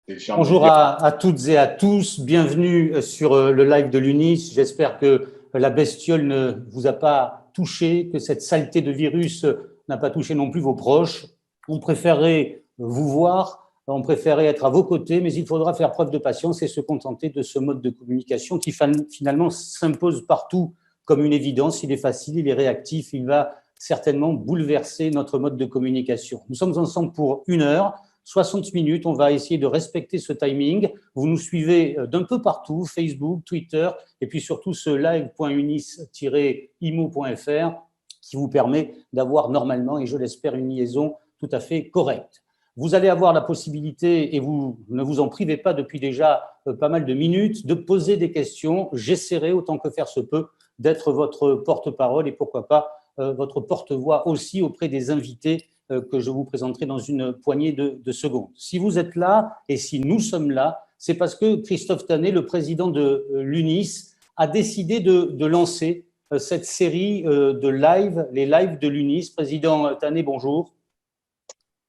des chers Bonjour médias. à toutes et à tous, bienvenue sur le live de l'UNIS. J'espère que la bestiole ne vous a pas touché, que cette saleté de virus n'a pas touché non plus vos proches. On préférerait vous voir, on préférerait être à vos côtés, mais il faudra faire preuve de patience et se contenter de ce mode de communication qui finalement s'impose partout comme une évidence. Il est facile, il est réactif, il va certainement bouleverser notre mode de communication. Nous sommes ensemble pour 1 heure. 60 minutes, on va essayer de respecter ce timing. Vous nous suivez d'un peu partout, Facebook, Twitter, et puis surtout ce live.unis-imo.fr qui vous permet d'avoir normalement, et je l'espère, une liaison tout à fait correcte. Vous allez avoir la possibilité, et vous ne vous en privez pas depuis déjà pas mal de minutes, de poser des questions. J'essaierai, autant que faire se peut, d'être votre porte-parole et pourquoi pas votre porte-voix aussi auprès des invités que je vous présenterai dans une poignée de secondes. Si vous êtes là et si nous sommes là, c'est parce que Christophe Tannet, le président de l'UNIS, a décidé de lancer cette série de live, les lives de l'UNIS. Président Tannet, bonjour.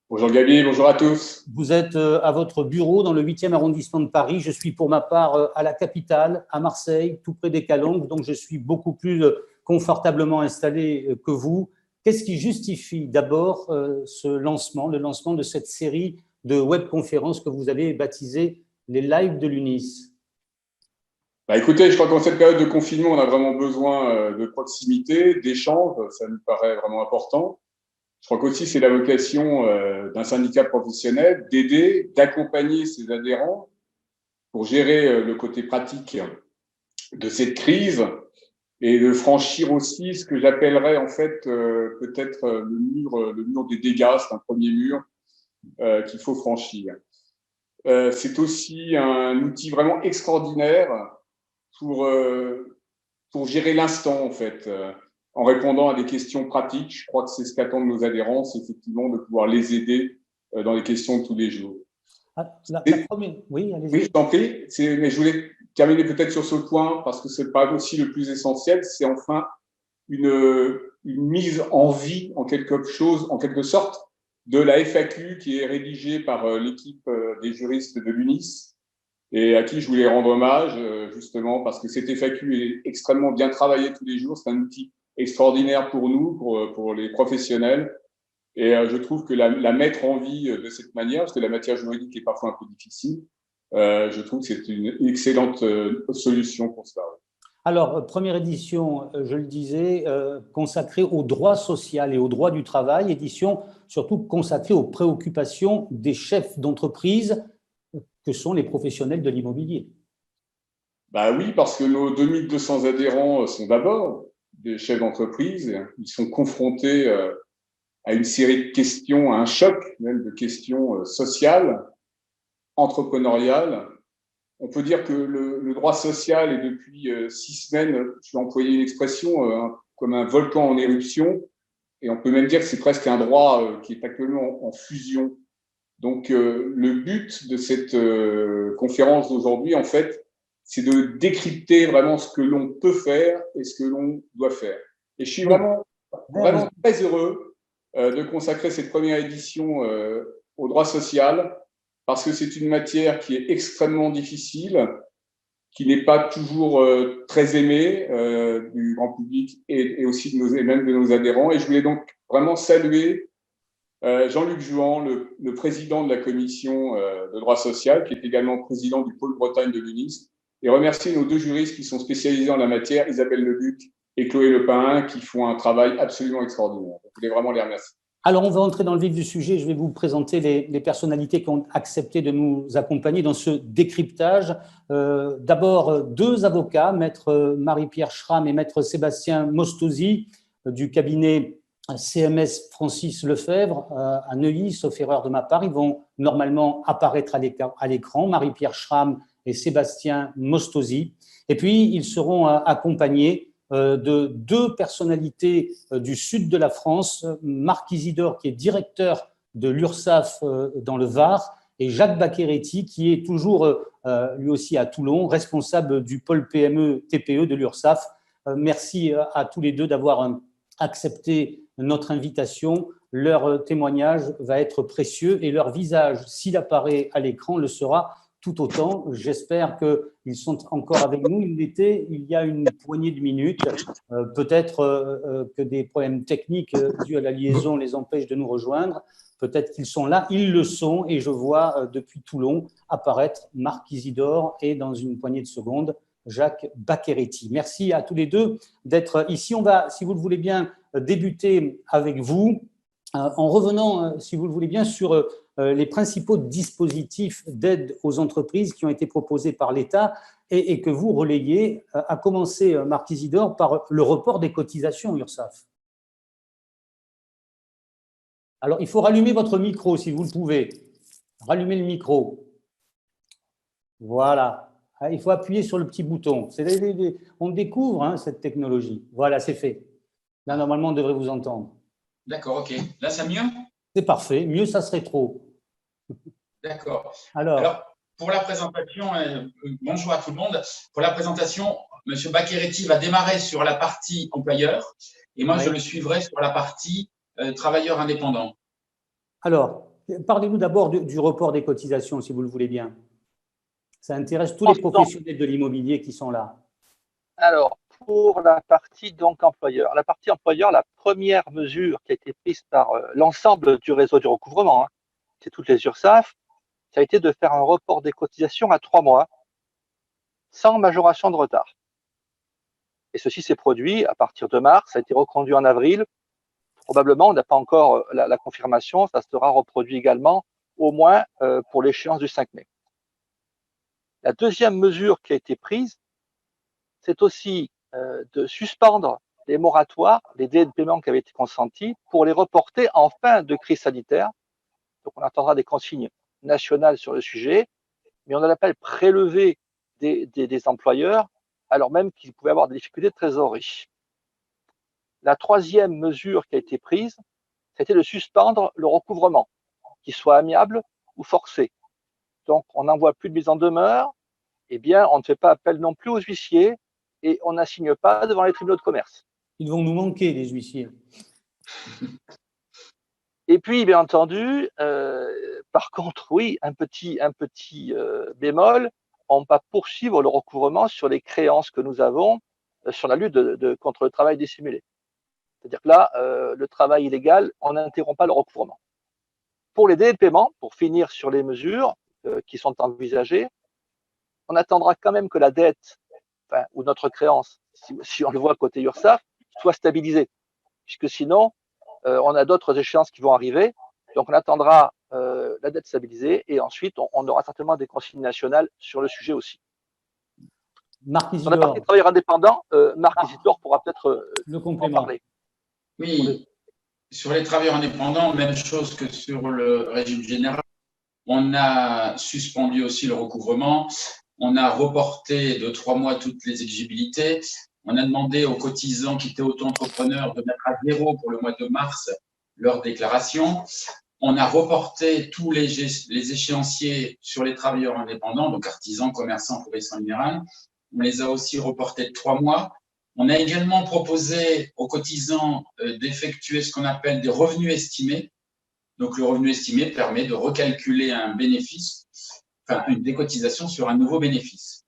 Bonjour Gabi, bonjour à tous. Vous êtes à votre bureau dans le 8e arrondissement de Paris. Je suis pour ma part à la capitale, à Marseille, tout près des Calanques, donc je suis beaucoup plus confortablement installé que vous. Qu'est-ce qui justifie d'abord ce lancement, le lancement de cette série de webconférences que vous avez baptisée les lives de l'UNIS? Écoutez, je crois qu'en cette période de confinement, on a vraiment besoin de proximité, d'échange, ça nous paraît vraiment important. Je crois qu'aussi c'est la vocation d'un syndicat professionnel d'aider, d'accompagner ses adhérents pour gérer le côté pratique de cette crise et de franchir aussi ce que j'appellerais en fait peut-être le mur des dégâts, c'est un premier mur qu'il faut franchir. C'est aussi un outil vraiment extraordinaire pour gérer l'instant en fait, en répondant à des questions pratiques. Je crois que c'est ce qu'attendent nos adhérents, c'est effectivement de pouvoir les aider dans les questions de tous les jours. La première, oui, allez-y. Oui, je t'en prie, mais je voulais terminer peut-être sur ce point parce que c'est pas aussi le plus essentiel, c'est enfin une mise en vie en quelque sorte de la FAQ qui est rédigée par l'équipe des juristes de l'UNIS et à qui je voulais rendre hommage justement parce que cette FAQ est extrêmement bien travaillée tous les jours. C'est un outil extraordinaire pour nous, pour les professionnels. Et je trouve que la mettre en vie de cette manière, parce que la matière juridique est parfois un peu difficile, je trouve que c'est une excellente solution pour cela. Alors, première édition, je le disais, consacrée au droit social et au droit du travail, édition surtout consacrée aux préoccupations des chefs d'entreprise que sont les professionnels de l'immobilier. Oui, parce que nos 2200 adhérents sont d'abord des chefs d'entreprise. Ils sont confrontés à une série de questions, à un choc même de questions sociales, entrepreneuriales. On peut dire que le droit social est depuis 6 semaines, je vais employer une expression, comme un volcan en éruption. Et on peut même dire que c'est presque un droit qui est actuellement en fusion. Donc, le but de cette conférence d'aujourd'hui, en fait, c'est de décrypter vraiment ce que l'on peut faire et ce que l'on doit faire. Et je suis vraiment très heureux de consacrer cette première édition au droit social parce que c'est une matière qui est extrêmement difficile, qui n'est pas toujours très aimée du grand public et aussi et même de nos adhérents. Et je voulais donc vraiment saluer Jean-Luc Jouan, le président de la commission de droit social, qui est également président du pôle Bretagne de l'UNIS, et remercier nos deux juristes qui sont spécialisés en la matière, Isabelle Leduc et Chloé Lepin, qui font un travail absolument extraordinaire. Je voulais vraiment les remercier. Alors, on va entrer dans le vif du sujet. Je vais vous présenter les personnalités qui ont accepté de nous accompagner dans ce décryptage. D'abord, deux avocats, maître Marie-Pierre Schramm et maître Sébastien Mostosi, du cabinet CMS Francis Lefebvre à Neuilly, sauf erreur de ma part. Ils vont normalement apparaître à l'écran, Marie-Pierre Schramm et Sébastien Mostosi. Et puis, ils seront accompagnés de deux personnalités du sud de la France, Marc Isidore, qui est directeur de l'URSSAF dans le Var, et Jacques Baccheretti, qui est toujours lui aussi à Toulon, responsable du pôle PME-TPE de l'URSSAF. Merci à tous les deux d'avoir accepté notre invitation. leur témoignage va être précieux et leur visage, s'il apparaît à l'écran, le sera tout autant. J'espère qu'ils sont encore avec nous. Il y a une poignée de minutes. Peut-être que des problèmes techniques dus à la liaison les empêchent de nous rejoindre. Peut-être qu'ils sont là. Ils le sont. Et je vois depuis Toulon apparaître Marc Isidore et dans une poignée de secondes, Jacques Baccheretti. Merci à tous les deux d'être ici. On va, si vous le voulez bien, débuter avec vous en revenant, si vous le voulez bien, sur les principaux dispositifs d'aide aux entreprises qui ont été proposés par l'État et que vous relayez, à commencer, Marc Isidore, par le report des cotisations URSSAF. Alors, il faut rallumer votre micro, si vous le pouvez. Rallumez le micro. Voilà. Il faut appuyer sur le petit bouton. On découvre cette technologie. Voilà, c'est fait. Là, normalement, on devrait vous entendre. D'accord, ok. Là, c'est mieux? C'est parfait. Mieux, ça serait trop. D'accord. Alors, pour la présentation, bonjour à tout le monde. Pour la présentation, M. Baccheretti va démarrer sur la partie employeur et moi, je le suivrai sur la partie travailleur indépendant. Alors, parlez-nous d'abord du report des cotisations, si vous le voulez bien. Ça intéresse tous les professionnels de l'immobilier qui sont là. Alors, pour la partie donc employeur. La partie employeur, la première mesure qui a été prise par l'ensemble du réseau du recouvrement, c'est toutes les URSSAF, ça a été de faire un report des cotisations à 3 mois sans majoration de retard. Et ceci s'est produit à partir de mars, ça a été reconduit en avril. Probablement, on n'a pas encore la confirmation, ça sera reproduit également, au moins pour l'échéance du 5 mai. La deuxième mesure qui a été prise, c'est aussi de suspendre les moratoires, les délais de paiement qui avaient été consentis, pour les reporter en fin de crise sanitaire. Donc, on attendra des consignes nationales sur le sujet, mais on a l'appel prélevé des employeurs, alors même qu'ils pouvaient avoir des difficultés de trésorerie. La troisième mesure qui a été prise, c'était de suspendre le recouvrement, qu'il soit amiable ou forcé. Donc, on n'envoie plus de mise en demeure, eh bien, on ne fait pas appel non plus aux huissiers et on n'assigne pas devant les tribunaux de commerce. Ils vont nous manquer, les huissiers. Et puis, bien entendu, par contre, oui, un petit bémol, on va poursuivre le recouvrement sur les créances que nous avons sur la lutte contre le travail dissimulé. C'est-à-dire que là, le travail illégal, on n'interrompt pas le recouvrement. Pour les délais de paiement, pour finir sur les mesures qui sont envisagées, on attendra quand même que la dette, ou notre créance, si on le voit côté URSSAF, soit stabilisée, puisque sinon, on a d'autres échéances qui vont arriver. Donc, on attendra la dette stabilisée et ensuite, on aura certainement des consignes nationales sur le sujet aussi. Marc Isidore. Sur la partie travailleurs indépendants, Marc Isidore pourra peut-être en parler. Oui, sur les travailleurs indépendants, même chose que sur le régime général. On a suspendu aussi le recouvrement. On a reporté de 3 mois toutes les éligibilités. On a demandé aux cotisants qui étaient auto-entrepreneurs de mettre à 0 pour le mois de mars leur déclaration. On a reporté tous les échéanciers sur les travailleurs indépendants, donc artisans, commerçants, professions libérales. On les a aussi reportés de 3 mois. On a également proposé aux cotisants d'effectuer ce qu'on appelle des revenus estimés. Donc, le revenu estimé permet de recalculer un bénéfice, une décotisation sur un nouveau bénéfice.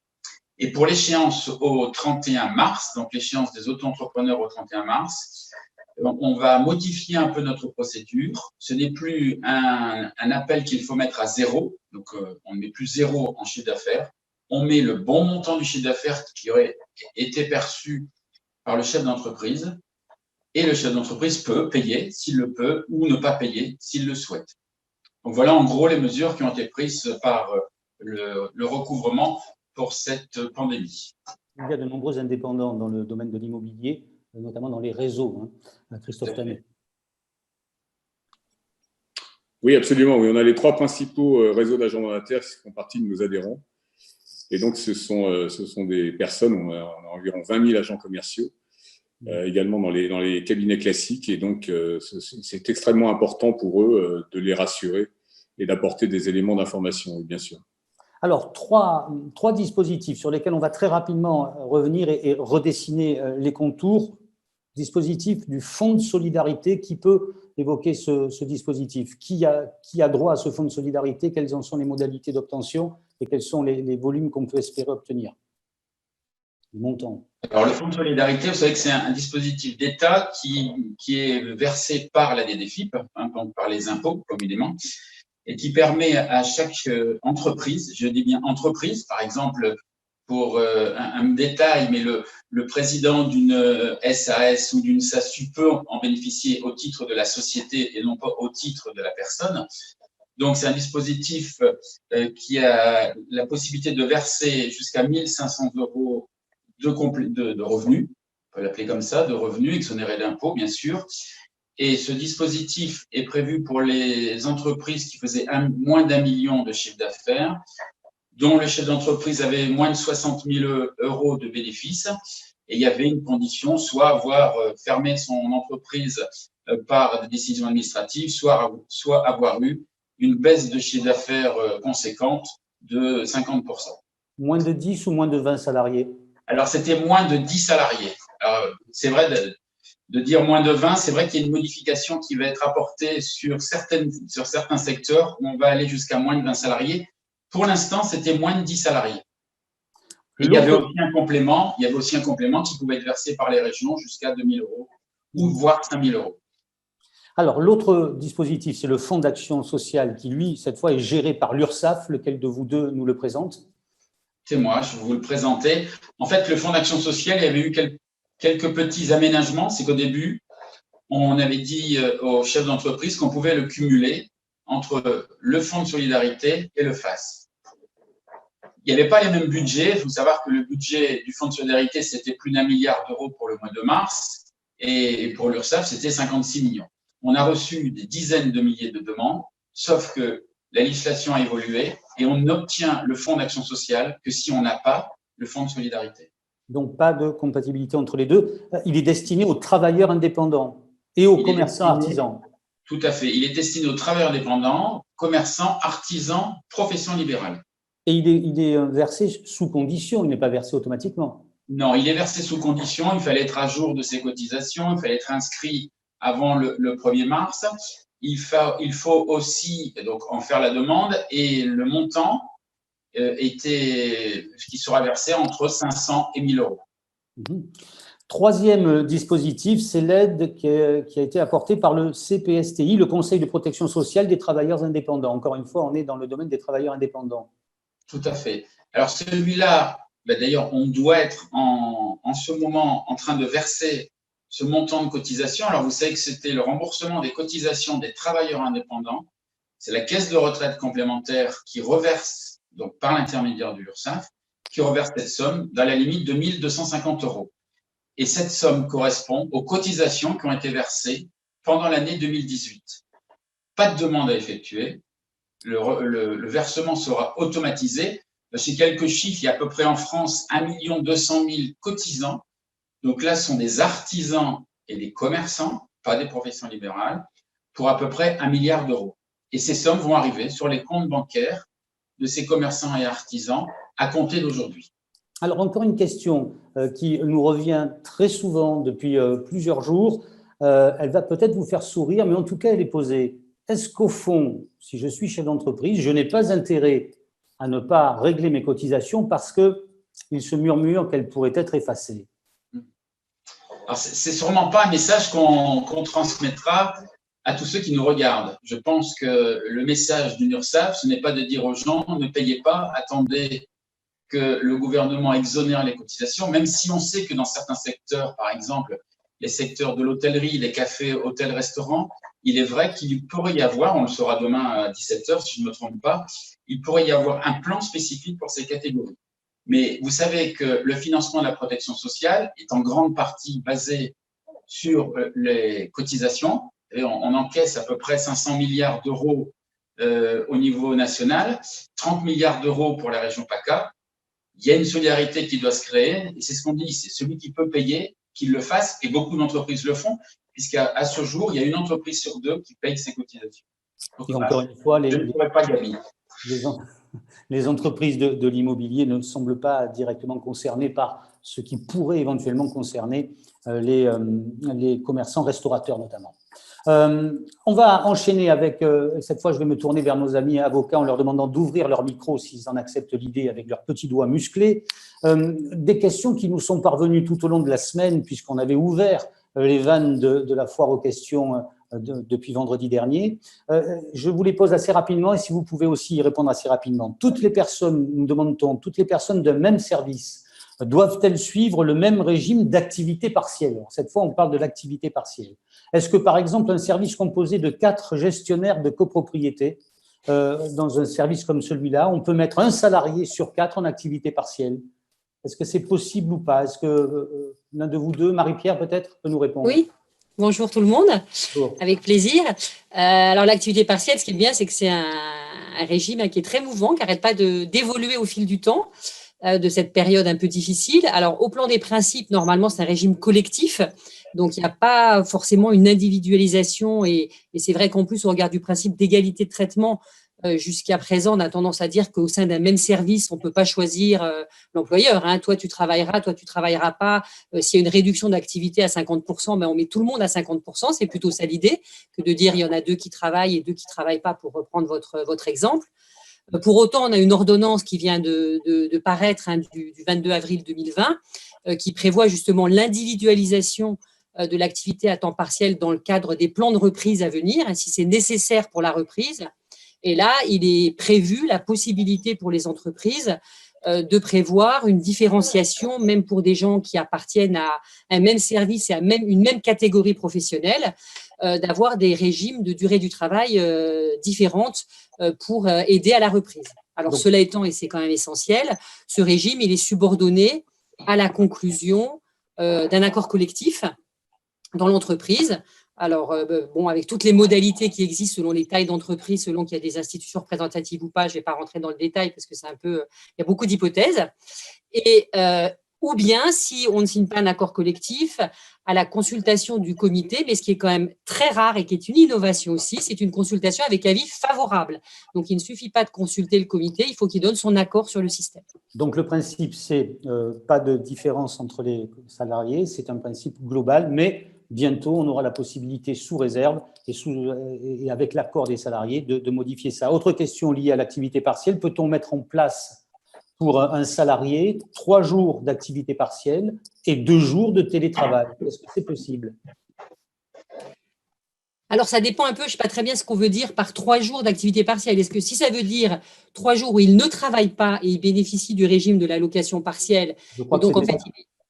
Et pour l'échéance au 31 mars, donc l'échéance des auto-entrepreneurs au 31 mars, on va modifier un peu notre procédure. Ce n'est plus un appel qu'il faut mettre à 0, donc on ne met plus 0 en chiffre d'affaires. On met le bon montant du chiffre d'affaires qui aurait été perçu par le chef d'entreprise. Et le chef d'entreprise peut payer s'il le peut ou ne pas payer s'il le souhaite. Donc voilà en gros les mesures qui ont été prises par le recouvrement pour cette pandémie. Il y a de nombreux indépendants dans le domaine de l'immobilier, notamment dans les réseaux. Christophe Tanet. Oui, absolument. Oui, on a les 3 principaux réseaux d'agents mandataires qui font partie de nos adhérents. Et donc, ce sont des personnes, on a environ 20 000 agents commerciaux. Également dans les cabinets classiques, et donc c'est extrêmement important pour eux de les rassurer et d'apporter des éléments d'information, bien sûr. Alors, trois dispositifs sur lesquels on va très rapidement revenir et redessiner les contours. dispositif du fonds de solidarité. Qui peut évoquer ce dispositif? Qui a droit à ce fonds de solidarité? Quelles en sont les modalités d'obtention et quels sont les volumes qu'on peut espérer obtenir? Le montant. Alors, le fonds de solidarité, vous savez que c'est un dispositif d'État qui est versé par la DDFiP, donc par les impôts, communément, et qui permet à chaque entreprise, je dis bien entreprise, par exemple, pour un détail, mais le président d'une SAS ou d'une SASU peut en bénéficier au titre de la société et non pas au titre de la personne. Donc, c'est un dispositif qui a la possibilité de verser jusqu'à 1 500 € de revenus, on peut l'appeler comme ça, de revenus exonérés d'impôts, bien sûr. Et ce dispositif est prévu pour les entreprises qui faisaient moins d'1 million de chiffre d'affaires, dont le chef d'entreprise avait moins de 60 000 € de bénéfices. Et il y avait une condition, soit avoir fermé son entreprise par des décisions administratives, soit avoir eu une baisse de chiffre d'affaires conséquente de 50%. Moins de 10 ou moins de 20 salariés? Alors, c'était moins de 10 salariés. C'est vrai de dire moins de 20, c'est vrai qu'il y a une modification qui va être apportée sur certains secteurs où on va aller jusqu'à moins de 20 salariés. Pour l'instant, c'était moins de 10 salariés. Et il y avait aussi un complément qui pouvait être versé par les régions jusqu'à 2 000 € ou voire 5 000 €. Alors, l'autre dispositif, c'est le Fonds d'action sociale qui, lui, cette fois, est géré par l'URSSAF. Lequel de vous deux nous le présente? C'est moi, je vais vous le présenter. En fait, le Fonds d'action sociale, il y avait eu quelques petits aménagements. C'est qu'au début, on avait dit aux chefs d'entreprise qu'on pouvait le cumuler entre le Fonds de solidarité et le FAS. Il n'y avait pas les mêmes budgets. Il faut savoir que le budget du Fonds de solidarité, c'était plus d'1 milliard € pour le mois de mars. Et pour l'URSSAF, c'était 56 millions. On a reçu des dizaines de milliers de demandes, sauf que la législation a évolué et on n'obtient le fonds d'action sociale que si on n'a pas le fonds de solidarité. Donc, pas de compatibilité entre les deux. Il est destiné aux travailleurs indépendants et aux commerçants artisans. Tout à fait. Il est destiné aux travailleurs indépendants, commerçants, artisans, professions libérales. Et il est versé sous condition, il n'est pas versé automatiquement. Non, il est versé sous condition. Il fallait être à jour de ses cotisations, il fallait être inscrit avant le 1er mars. Il faut aussi donc en faire la demande et le montant qui sera versé entre 500 et 1 000 €. Troisième dispositif, c'est l'aide qui a été apportée par le CPSTI, le Conseil de protection sociale des travailleurs indépendants. Encore une fois, on est dans le domaine des travailleurs indépendants. Tout à fait. Alors celui-là, d'ailleurs, on doit être en ce moment en train de verser ce montant de cotisation. Alors vous savez que c'était le remboursement des cotisations des travailleurs indépendants. C'est la caisse de retraite complémentaire qui reverse, donc par l'intermédiaire de l'URSSAF, qui reverse cette somme dans la limite de 1 250 €. Et cette somme correspond aux cotisations qui ont été versées pendant l'année 2018. Pas de demande à effectuer. Le versement sera automatisé. J'ai quelques chiffres. Il y a à peu près en France 1 200 000 cotisants. Donc là, ce sont des artisans et des commerçants, pas des professions libérales, pour à peu près 1 milliard €. Et ces sommes vont arriver sur les comptes bancaires de ces commerçants et artisans à compter d'aujourd'hui. Alors, encore une question qui nous revient très souvent depuis plusieurs jours. Elle va peut-être vous faire sourire, mais en tout cas, elle est posée. Est-ce qu'au fond, si je suis chef d'entreprise, je n'ai pas intérêt à ne pas régler mes cotisations parce qu'il se murmure qu'elles pourraient être effacées? Alors, c'est sûrement pas un message qu'on transmettra à tous ceux qui nous regardent. Je pense que le message d'une URSSAF, ce n'est pas de dire aux gens ne payez pas, attendez que le gouvernement exonère les cotisations, même si on sait que dans certains secteurs, par exemple les secteurs de l'hôtellerie, les cafés, hôtels, restaurants, il est vrai qu'il pourrait y avoir, on le saura demain à 17 h si je ne me trompe pas, il pourrait y avoir un plan spécifique pour ces catégories. Mais vous savez que le financement de la protection sociale est en grande partie basé sur les cotisations. Et on encaisse à peu près 500 milliards d'euros au niveau national, 30 milliards d'euros pour la région PACA. Il y a une solidarité qui doit se créer et c'est ce qu'on dit, c'est celui qui peut payer, qu'il le fasse, et beaucoup d'entreprises le font, puisqu'à ce jour, il y a une entreprise sur deux qui paye ses cotisations. Donc, et encore une fois, je ne pourrais pas gagner. Les entreprises de l'immobilier ne semblent pas directement concernées par ce qui pourrait éventuellement concerner les commerçants restaurateurs notamment. On va enchaîner avec, cette fois je vais me tourner vers nos amis avocats en leur demandant d'ouvrir leur micro s'ils en acceptent l'idée avec leurs petits doigts musclés. Des questions qui nous sont parvenues tout au long de la semaine puisqu'on avait ouvert les vannes de la foire aux questions depuis vendredi dernier. Je vous les pose assez rapidement et si vous pouvez aussi y répondre assez rapidement. Toutes les personnes, nous demande-t-on, toutes les personnes d'un même service doivent-elles suivre le même régime d'activité partielle? Cette fois, on parle de l'activité partielle. Est-ce que, par exemple, un service composé de 4 gestionnaires de copropriété, dans un service comme celui-là, on peut mettre un salarié sur 4 en activité partielle? Est-ce que c'est possible ou pas? Est-ce que l'un de vous deux, Marie-Pierre peut-être, peut nous répondre? Oui, bonjour tout le monde, Bonjour. avec plaisir. Alors l'activité partielle, ce qui est bien, c'est que c'est un régime qui est très mouvant, qui n'arrête pas d'évoluer au fil du temps, de cette période un peu difficile. Alors au plan des principes, normalement c'est un régime collectif, donc il n'y a pas forcément une individualisation et c'est vrai qu'en plus au regard du principe d'égalité de traitement, jusqu'à présent, on a tendance à dire qu'au sein d'un même service, on ne peut pas choisir l'employeur. Hein. Toi, tu travailleras pas. S'il y a une réduction d'activité à 50%, ben on met tout le monde à 50%. C'est plutôt ça l'idée que de dire il y en a 2 qui travaillent et 2 qui ne travaillent pas, pour reprendre votre exemple. Pour autant, on a une ordonnance qui vient de paraître du 22 avril 2020 qui prévoit justement l'individualisation de l'activité à temps partiel dans le cadre des plans de reprise à venir, si c'est nécessaire pour la reprise. Et là, il est prévu la possibilité pour les entreprises de prévoir une différenciation, même pour des gens qui appartiennent à un même service et à une même catégorie professionnelle, d'avoir des régimes de durée du travail différentes pour aider à la reprise. Alors, donc, cela étant, et c'est quand même essentiel, ce régime, il est subordonné à la conclusion d'un accord collectif dans l'entreprise. Alors, bon, avec toutes les modalités qui existent selon les tailles d'entreprise, selon qu'il y a des institutions représentatives ou pas, je ne vais pas rentrer dans le détail parce que c'est un peu, il y a beaucoup d'hypothèses. Et ou bien, si on ne signe pas un accord collectif, à la consultation du comité, mais ce qui est quand même très rare et qui est une innovation aussi, c'est une consultation avec avis favorable. Donc, il ne suffit pas de consulter le comité, il faut qu'il donne son accord sur le système. Donc, le principe, c'est pas de différence entre les salariés, c'est un principe global, mais bientôt, on aura la possibilité, sous réserve et avec l'accord des salariés, de modifier ça. Autre question liée à l'activité partielle, peut-on mettre en place pour un salarié 3 jours d'activité partielle et 2 jours de télétravail? Est-ce que c'est possible? Alors, ça dépend un peu, je ne sais pas très bien ce qu'on veut dire par 3 jours d'activité partielle. Est-ce que si ça veut dire 3 jours où il ne travaille pas et il bénéficie du régime de l'allocation partielle, donc en fait,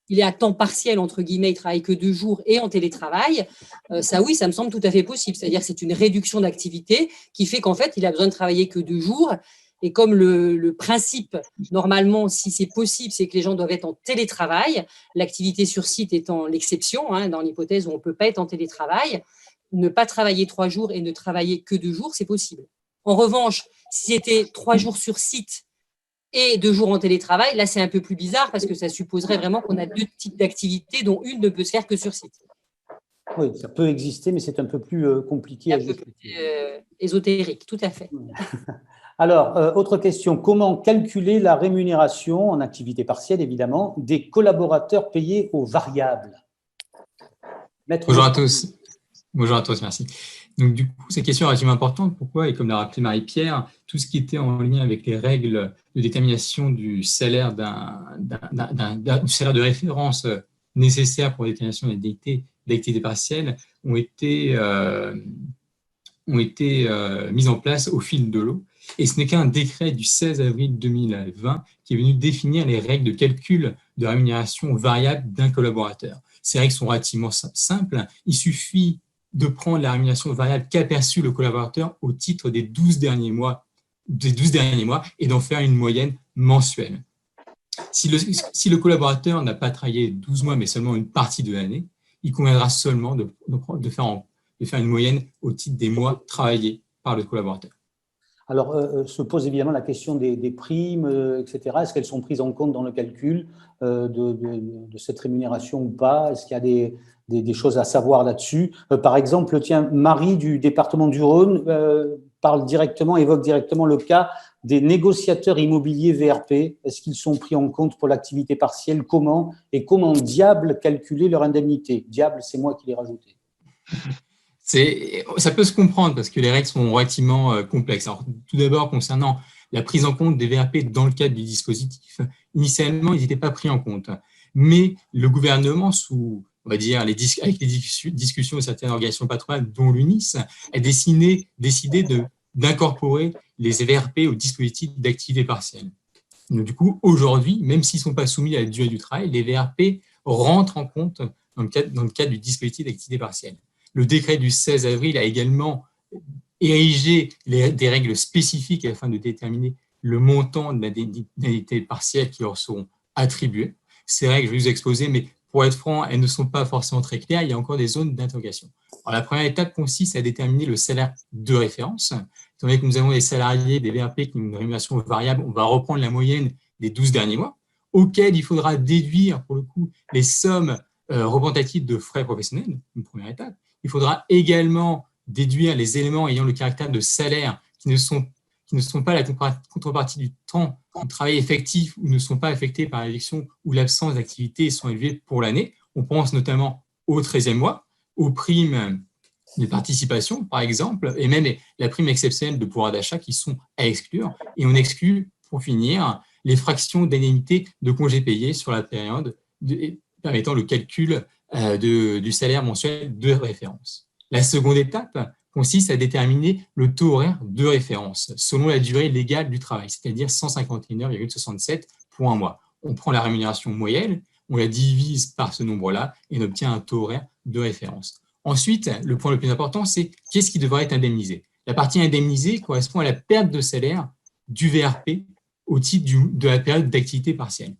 il est à temps partiel, entre guillemets, il ne travaille que 2 jours et en télétravail, ça oui, ça me semble tout à fait possible. C'est-à-dire que c'est une réduction d'activité qui fait qu'en fait, il a besoin de travailler que 2 jours. Et comme le principe, normalement, si c'est possible, c'est que les gens doivent être en télétravail, l'activité sur site étant l'exception, hein, dans l'hypothèse où on ne peut pas être en télétravail, ne pas travailler 3 jours et ne travailler que 2 jours, c'est possible. En revanche, si c'était 3 jours sur site et 2 jours en télétravail, là, c'est un peu plus bizarre parce que ça supposerait vraiment qu'on a 2 types d'activités dont une ne peut se faire que sur site. Oui, ça peut exister, mais c'est un peu plus compliqué à justifier. Ésotérique, tout à fait. Alors, autre question, comment calculer la rémunération, en activité partielle évidemment, des collaborateurs payés aux variables? Bonjour à tous. Bonjour à tous, merci. Donc, du coup, cette question est relativement importante. Pourquoi? Et comme l'a rappelé Marie-Pierre, tout ce qui était en lien avec les règles de détermination du salaire, du salaire de référence nécessaire pour la détermination des d'activité partielle ont été mises en place au fil de l'eau. Et ce n'est qu'un décret du 16 avril 2020 qui est venu définir les règles de calcul de rémunération variable d'un collaborateur. Ces règles sont relativement simples. Il suffit de prendre la rémunération variable qu'a perçue le collaborateur au titre des 12 derniers mois et d'en faire une moyenne mensuelle. Si le collaborateur n'a pas travaillé 12 mois, mais seulement une partie de l'année, il conviendra seulement de faire une moyenne au titre des mois travaillés par le collaborateur. Alors, se pose évidemment la question des primes, etc. Est-ce qu'elles sont prises en compte dans le calcul de cette rémunération ou pas? Est-ce qu'il y a des choses à savoir là-dessus. Par exemple, tiens, Marie du département du Rhône évoque directement le cas des négociateurs immobiliers VRP. Est-ce qu'ils sont pris en compte pour l'activité partielle? Comment? Et comment diable calculer leur indemnité? Diable, c'est moi qui l'ai rajouté. Ça peut se comprendre parce que les règles sont relativement complexes. Alors, tout d'abord, concernant la prise en compte des VRP dans le cadre du dispositif, initialement, ils n'étaient pas pris en compte. Mais le gouvernement, on va dire, avec les discussions de certaines organisations patronales, dont l'UNIS, a décidé d'incorporer les VRP au dispositif d'activité partielle. Donc, du coup, aujourd'hui, même s'ils ne sont pas soumis à la durée du travail, les VRP rentrent en compte dans le cadre du dispositif d'activité partielle. Le décret du 16 avril a également érigé des règles spécifiques afin de déterminer le montant de l'indemnité partielle qui leur seront attribuées. Ces règles, je vais vous exposer, mais pour être franc, elles ne sont pas forcément très claires. Il y a encore des zones d'interrogation. La première étape consiste à déterminer le salaire de référence. Étant donné que nous avons des salariés, des VRP qui ont une rémunération variable, on va reprendre la moyenne des 12 derniers mois, auquel il faudra déduire, pour le coup, les sommes représentatives de frais professionnels, une première étape. Il faudra également déduire les éléments ayant le caractère de salaire qui ne sont pas la contrepartie du temps de travail effectif ou ne sont pas affectés par l'élection ou l'absence d'activité et sont élevés pour l'année. On pense notamment au 13e mois, aux primes de participation, par exemple, et même la prime exceptionnelle de pouvoir d'achat qui sont à exclure. Et on exclut, pour finir, les fractions d'indemnité de congés payés sur la période permettant le calcul du salaire mensuel de référence. La seconde étape consiste à déterminer le taux horaire de référence selon la durée légale du travail, c'est-à-dire 151,67 pour un mois. On prend la rémunération moyenne, on la divise par ce nombre-là et on obtient un taux horaire de référence. Ensuite, le point le plus important, c'est qu'est-ce qui devrait être indemnisé. La partie indemnisée correspond à la perte de salaire du VRP au titre de la période d'activité partielle.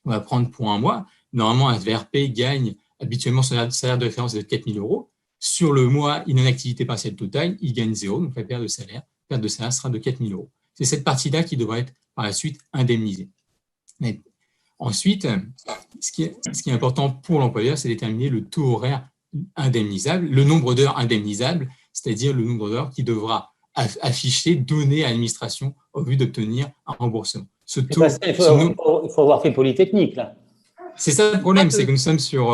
On va prendre pour un mois. Normalement, un VRP gagne habituellement son salaire de référence de 4 000 €. Sur le mois inactivité partielle totale, il gagne 0, donc la perte de salaire sera de 4 000 €. C'est cette partie-là qui devrait être par la suite indemnisée. Mais ensuite, ce qui est important pour l'employeur, c'est de déterminer le taux horaire indemnisable, le nombre d'heures indemnisables, c'est-à-dire le nombre d'heures qu'il devra afficher, donner à l'administration au but d'obtenir un remboursement. Il faut avoir fait Polytechnique, là. C'est ça le problème, c'est que nous sommes sur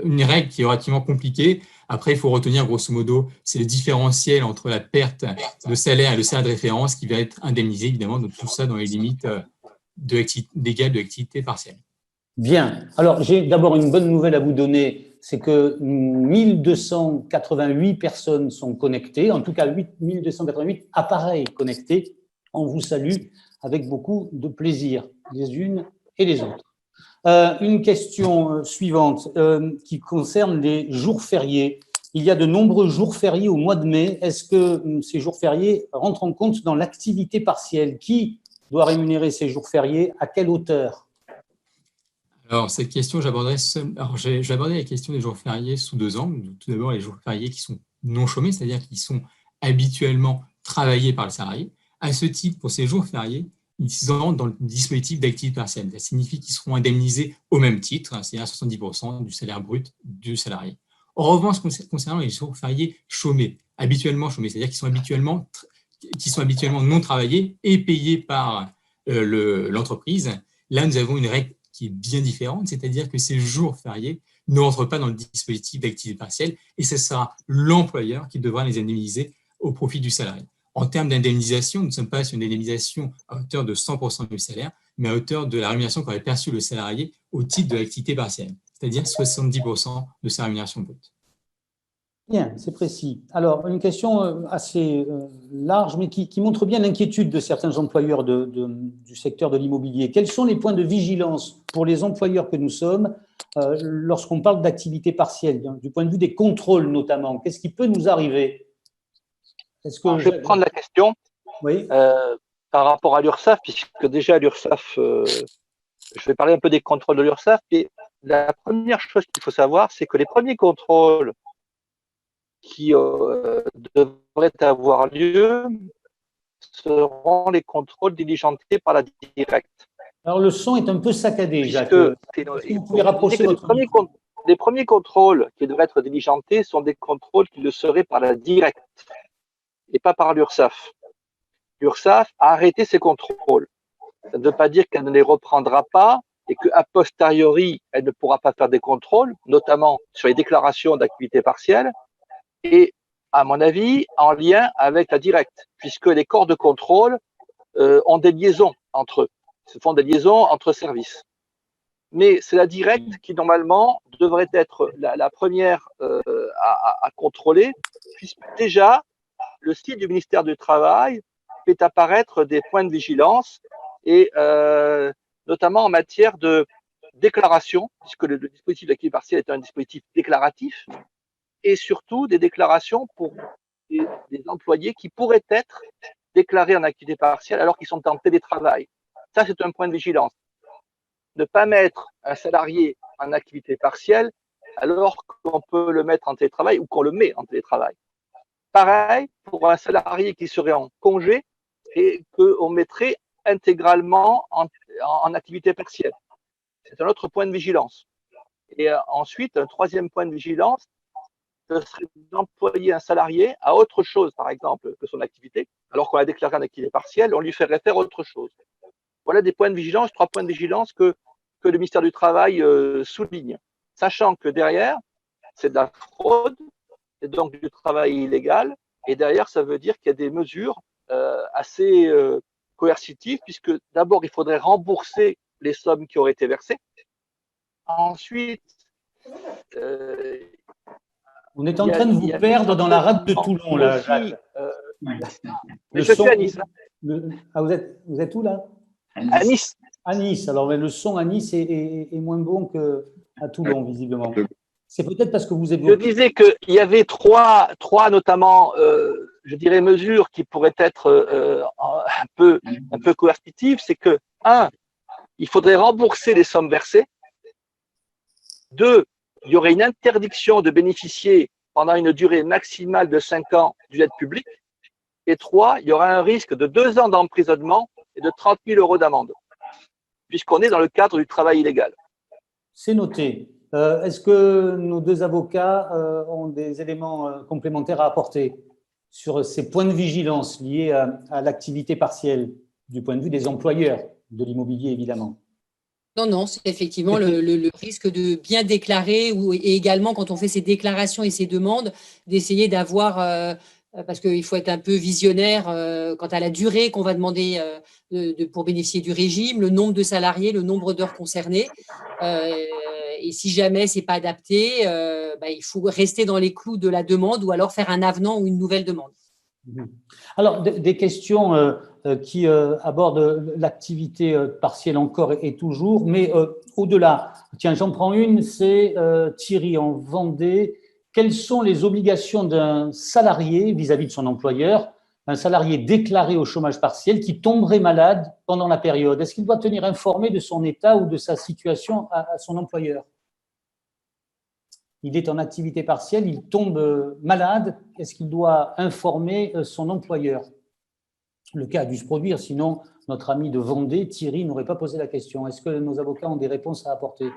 une règle qui est relativement compliquée. Après, il faut retenir, grosso modo, c'est le différentiel entre la perte de salaire et le salaire de référence qui va être indemnisé, évidemment, donc tout ça dans les limites légales de l'activité partielle. Bien. Alors, j'ai d'abord une bonne nouvelle à vous donner, c'est que 1288 personnes sont connectées, en tout cas 1288 appareils connectés. On vous salue avec beaucoup de plaisir, les unes et les autres. Une question suivante qui concerne les jours fériés. Il y a de nombreux jours fériés au mois de mai. Est-ce que ces jours fériés rentrent en compte dans l'activité partielle? Qui doit rémunérer ces jours fériés? À quelle hauteur? Alors, cette question, j'aborderai la question des jours fériés sous 2 angles. Tout d'abord, les jours fériés qui sont non chômés, c'est-à-dire qui sont habituellement travaillés par le salarié. À ce titre, pour ces jours fériés, ils rentrent dans le dispositif d'activité partielle. Ça signifie qu'ils seront indemnisés au même titre, c'est-à-dire 70% du salaire brut du salarié. En revanche, concernant les jours fériés chômés, habituellement chômés, c'est-à-dire qui sont habituellement non travaillés et payés par l'entreprise, là, nous avons une règle qui est bien différente, c'est-à-dire que ces jours fériés ne rentrent pas dans le dispositif d'activité partielle et ce sera l'employeur qui devra les indemniser au profit du salarié. En termes d'indemnisation, nous ne sommes pas sur une indemnisation à hauteur de 100% du salaire, mais à hauteur de la rémunération qu'aurait perçue le salarié au titre de l'activité partielle, c'est-à-dire 70% de sa rémunération brute. Bien, c'est précis. Alors, une question assez large, mais qui montre bien l'inquiétude de certains employeurs du secteur de l'immobilier. Quels sont les points de vigilance pour les employeurs que nous sommes lorsqu'on parle d'activité partielle, du point de vue des contrôles notamment? Qu'est-ce qui peut nous arriver? Je vais prendre la question par rapport à l'URSSAF, puisque déjà à l'URSSAF, je vais parler un peu des contrôles de l'URSSAF. Et la première chose qu'il faut savoir, c'est que les premiers contrôles qui devraient avoir lieu seront les contrôles diligentés par la directe. Alors, le son est un peu saccadé, Jacques. Vous pouvez rapprocher votre micro. les premiers contrôles qui devraient être diligentés sont des contrôles qui le seraient par la directe et pas par l'URSSAF. L'URSSAF a arrêté ces contrôles. Ça ne veut pas dire qu'elle ne les reprendra pas et qu'a posteriori, elle ne pourra pas faire des contrôles, notamment sur les déclarations d'activité partielle, et à mon avis, en lien avec la directe, puisque les corps de contrôle ont des liaisons entre eux, se font des liaisons entre services. Mais c'est la directe qui, normalement, devrait être la première à contrôler, puisque déjà, le site du ministère du Travail fait apparaître des points de vigilance, et notamment en matière de déclaration, puisque le dispositif d'activité partielle est un dispositif déclaratif, et surtout des déclarations pour des employés qui pourraient être déclarés en activité partielle alors qu'ils sont en télétravail. Ça, c'est un point de vigilance. Ne pas mettre un salarié en activité partielle alors qu'on peut le mettre en télétravail ou qu'on le met en télétravail. Pareil pour un salarié qui serait en congé et qu'on mettrait intégralement en activité partielle. C'est un autre point de vigilance. Et ensuite, un troisième point de vigilance, ce serait d'employer un salarié à autre chose, par exemple, que son activité, alors qu'on l'a déclaré en activité partielle, on lui ferait faire autre chose. Voilà des points de vigilance, 3 points de vigilance que le ministère du Travail souligne, sachant que derrière, c'est de la fraude, c'est donc du travail illégal, et derrière, ça veut dire qu'il y a des mesures assez coercitives, puisque d'abord, il faudrait rembourser les sommes qui auraient été versées. Ensuite, on est en train de vous perdre dans la rade de Toulon, là, Jacques. Je suis à Nice. Vous êtes où, là? À Nice. À Nice. Alors, mais le son à Nice est moins bon qu'à Toulon, visiblement. C'est peut-être parce que vous évoquez… Je disais qu'il y avait trois notamment, je dirais, mesures qui pourraient être un peu coercitives. C'est que, 1, il faudrait rembourser les sommes versées. 2, il y aurait une interdiction de bénéficier pendant une durée maximale de 5 ans d'une aide publique. Et 3, il y aura un risque de 2 ans d'emprisonnement et de 30 000 € d'amende, puisqu'on est dans le cadre du travail illégal. C'est noté. Est-ce que nos 2 avocats ont des éléments complémentaires à apporter sur ces points de vigilance liés à l'activité partielle, du point de vue des employeurs de l'immobilier, évidemment? Non, c'est effectivement le risque de bien déclarer et également quand on fait ces déclarations et ces demandes, d'essayer d'avoir, parce qu'il faut être un peu visionnaire quant à la durée qu'on va demander pour bénéficier du régime, le nombre de salariés, le nombre d'heures concernées. Et si jamais ce n'est pas adapté, il faut rester dans les clous de la demande ou alors faire un avenant ou une nouvelle demande. Alors, des questions qui abordent l'activité partielle encore et toujours, mais au-delà. Tiens, j'en prends une, c'est Thierry en Vendée. Quelles sont les obligations d'un salarié vis-à-vis de son employeur, un salarié déclaré au chômage partiel qui tomberait malade pendant la période? Est-ce qu'il doit tenir informé de son état ou de sa situation à son employeur? Il est en activité partielle, il tombe malade, est-ce qu'il doit informer son employeur? Le cas a dû se produire, sinon notre ami de Vendée, Thierry, n'aurait pas posé la question. Est-ce que nos avocats ont des réponses à apporter?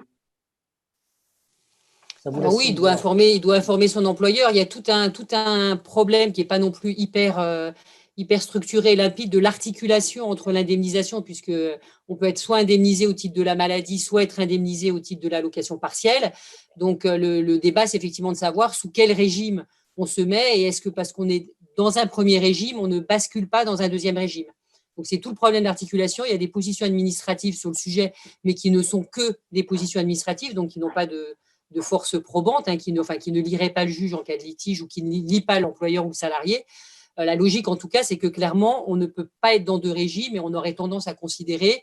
Oui, il doit informer son employeur. Il y a tout un problème qui n'est pas non plus hyper structuré et limpide de l'articulation entre l'indemnisation, puisque on peut être soit indemnisé au titre de la maladie, soit être indemnisé au titre de l'allocation partielle. Donc, le débat, c'est effectivement de savoir sous quel régime on se met et est-ce que parce qu'on est dans un premier régime, on ne bascule pas dans un deuxième régime. Donc, c'est tout le problème d'articulation. Il y a des positions administratives sur le sujet, mais qui ne sont que des positions administratives, donc qui n'ont pas de force probante, qui ne lirait pas le juge en cas de litige ou qui ne lie pas l'employeur ou le salarié. La logique, en tout cas, c'est que clairement, on ne peut pas être dans 2 régimes et on aurait tendance à considérer,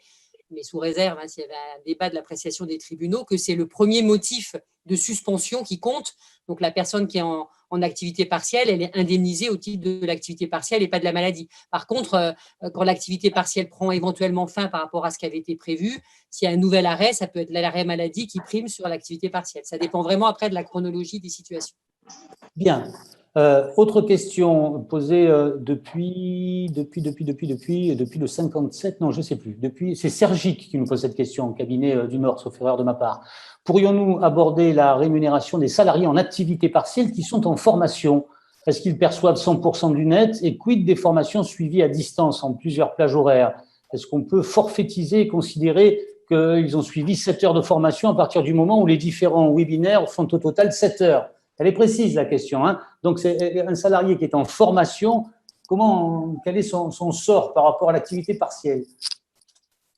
mais sous réserve, s'il y avait un débat de l'appréciation des tribunaux, que c'est le premier motif de suspension qui compte. Donc, la personne qui est en activité partielle, elle est indemnisée au titre de l'activité partielle et pas de la maladie. Par contre, quand l'activité partielle prend éventuellement fin par rapport à ce qui avait été prévu, s'il y a un nouvel arrêt, ça peut être l'arrêt maladie qui prime sur l'activité partielle. Ça dépend vraiment après de la chronologie des situations. Bien. Autre question posée depuis le 57, non, je ne sais plus. C'est Sergic qui nous pose cette question, au cabinet du Nord, sauf erreur de ma part. Pourrions-nous aborder la rémunération des salariés en activité partielle qui sont en formation? Est-ce qu'ils perçoivent 100% du net? Et quid des formations suivies à distance en plusieurs plages horaires? Est-ce qu'on peut forfaitiser et considérer qu'ils ont suivi 7 heures de formation à partir du moment où les différents webinaires font au total 7 heures? Elle est précise, la question, hein. Donc, c'est un salarié qui est en formation, quel est son sort par rapport à l'activité partielle?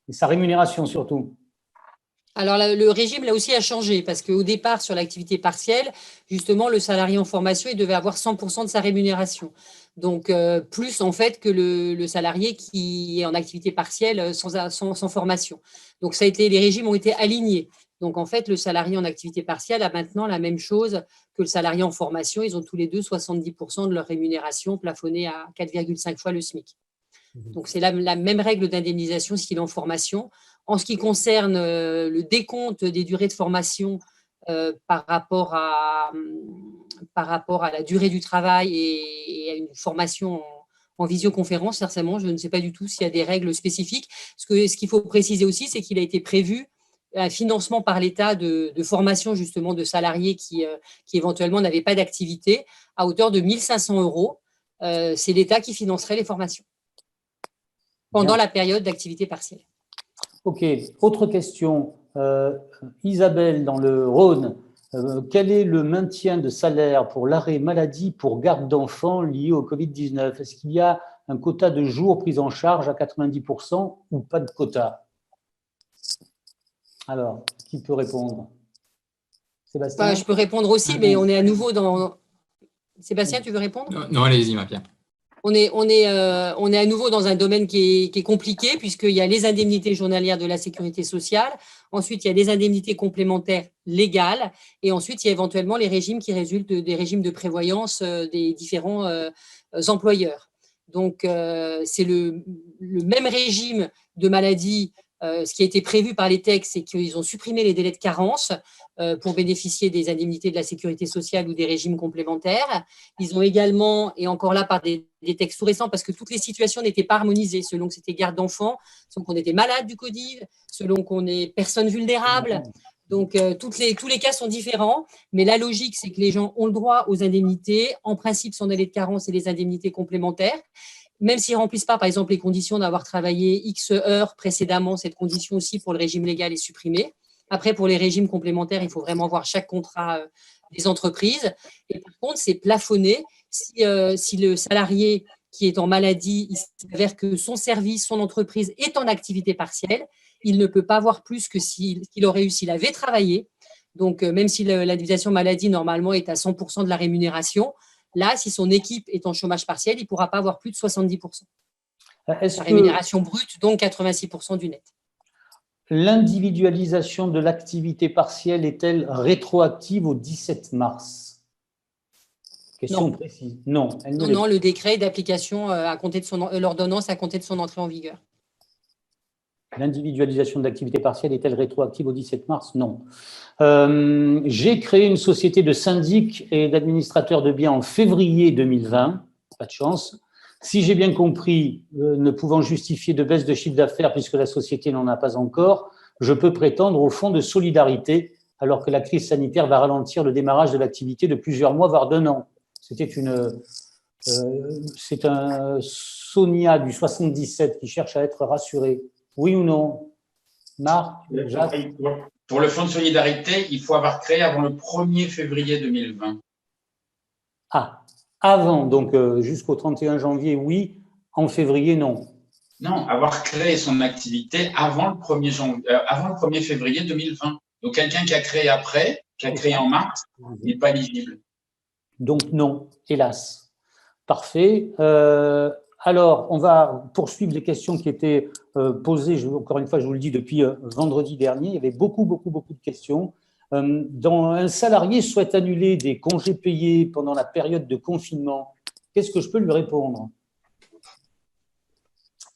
Et sa rémunération, surtout. Alors, le régime, là aussi, a changé parce qu'au départ, sur l'activité partielle, justement, le salarié en formation, il devait avoir 100% de sa rémunération. Donc, plus, en fait, que le salarié qui est en activité partielle sans formation. Donc, les régimes ont été alignés. Donc, en fait, le salarié en activité partielle a maintenant la même chose que le salarié en formation. Ils ont tous les deux 70% de leur rémunération plafonnée à 4,5 fois le SMIC. Donc, c'est la même règle d'indemnisation s'il est en formation. En ce qui concerne le décompte des durées de formation par rapport à la durée du travail et à une formation en visioconférence, certainement, je ne sais pas du tout s'il y a des règles spécifiques. Ce qu'il faut préciser aussi, c'est qu'il a été prévu un financement par l'État de formation justement de salariés qui éventuellement n'avaient pas d'activité à hauteur de 1 500 €. C'est l'État qui financerait les formations pendant la période d'activité partielle. Ok, autre question. Isabelle, dans le Rhône, quel est le maintien de salaire pour l'arrêt maladie pour garde d'enfants lié au Covid-19? Est-ce qu'il y a un quota de jours pris en charge à 90% ou pas de quota? Alors, qui peut répondre? Sébastien? Je peux répondre aussi, mais on est à nouveau dans… Sébastien, tu veux répondre? Non, allez-y, Marie-Pierre. On est à nouveau dans un domaine qui est compliqué puisqu'il y a les indemnités journalières de la sécurité sociale, ensuite il y a les indemnités complémentaires légales et ensuite il y a éventuellement les régimes qui résultent des régimes de prévoyance des différents employeurs. Donc c'est le même régime de maladie. Ce qui a été prévu par les textes, c'est qu'ils ont supprimé les délais de carence pour bénéficier des indemnités de la sécurité sociale ou des régimes complémentaires. Ils ont également, et encore là par des textes tout récents, parce que toutes les situations n'étaient pas harmonisées, selon que c'était garde d'enfants, selon qu'on était malade du Covid, selon qu'on est personne vulnérable. Donc, tous les cas sont différents, mais la logique, c'est que les gens ont le droit aux indemnités, en principe sans délai de carence et les indemnités complémentaires. Même s'ils ne remplissent pas, par exemple, les conditions d'avoir travaillé X heures précédemment, cette condition aussi pour le régime légal est supprimée. Après, pour les régimes complémentaires, il faut vraiment voir chaque contrat des entreprises. Et par contre, c'est plafonné. Si le salarié qui est en maladie, il s'avère que son service, son entreprise est en activité partielle, il ne peut pas avoir plus que qu'il aurait eu s'il avait travaillé. Donc, même si l'indemnisation maladie, normalement, est à 100% de la rémunération, là, si son équipe est en chômage partiel, il ne pourra pas avoir plus de 70%. La rémunération brute, donc 86% du net. L'individualisation de l'activité partielle est-elle rétroactive au 17 mars? Question précise. Non, non, le décret d'application à compter de l'ordonnance à compter de son entrée en vigueur. L'individualisation de l'activité partielle est-elle rétroactive au 17 mars? Non. J'ai créé une société de syndic et d'administrateur de biens en février 2020. Pas de chance. Si j'ai bien compris, ne pouvant justifier de baisse de chiffre d'affaires puisque la société n'en a pas encore, je peux prétendre au fonds de solidarité alors que la crise sanitaire va ralentir le démarrage de l'activité de plusieurs mois, voire d'1 an. C'est un Sonia du 77 qui cherche à être rassuré. Oui ou non? Marc, Jacques? Pour le fonds de solidarité, il faut avoir créé avant le 1er février 2020. Ah, avant, donc jusqu'au 31 janvier, oui. En février, non. Non, avoir créé son activité avant le 1er février 2020. Donc, quelqu'un qui a créé après, qui a créé en mars, n'est pas éligible. Donc, non, hélas. Parfait. Alors, on va poursuivre les questions qui étaient posées. Encore une fois, je vous le dis, depuis vendredi dernier, il y avait beaucoup de questions. Un salarié souhaite annuler des congés payés pendant la période de confinement. Qu'est-ce que je peux lui répondre?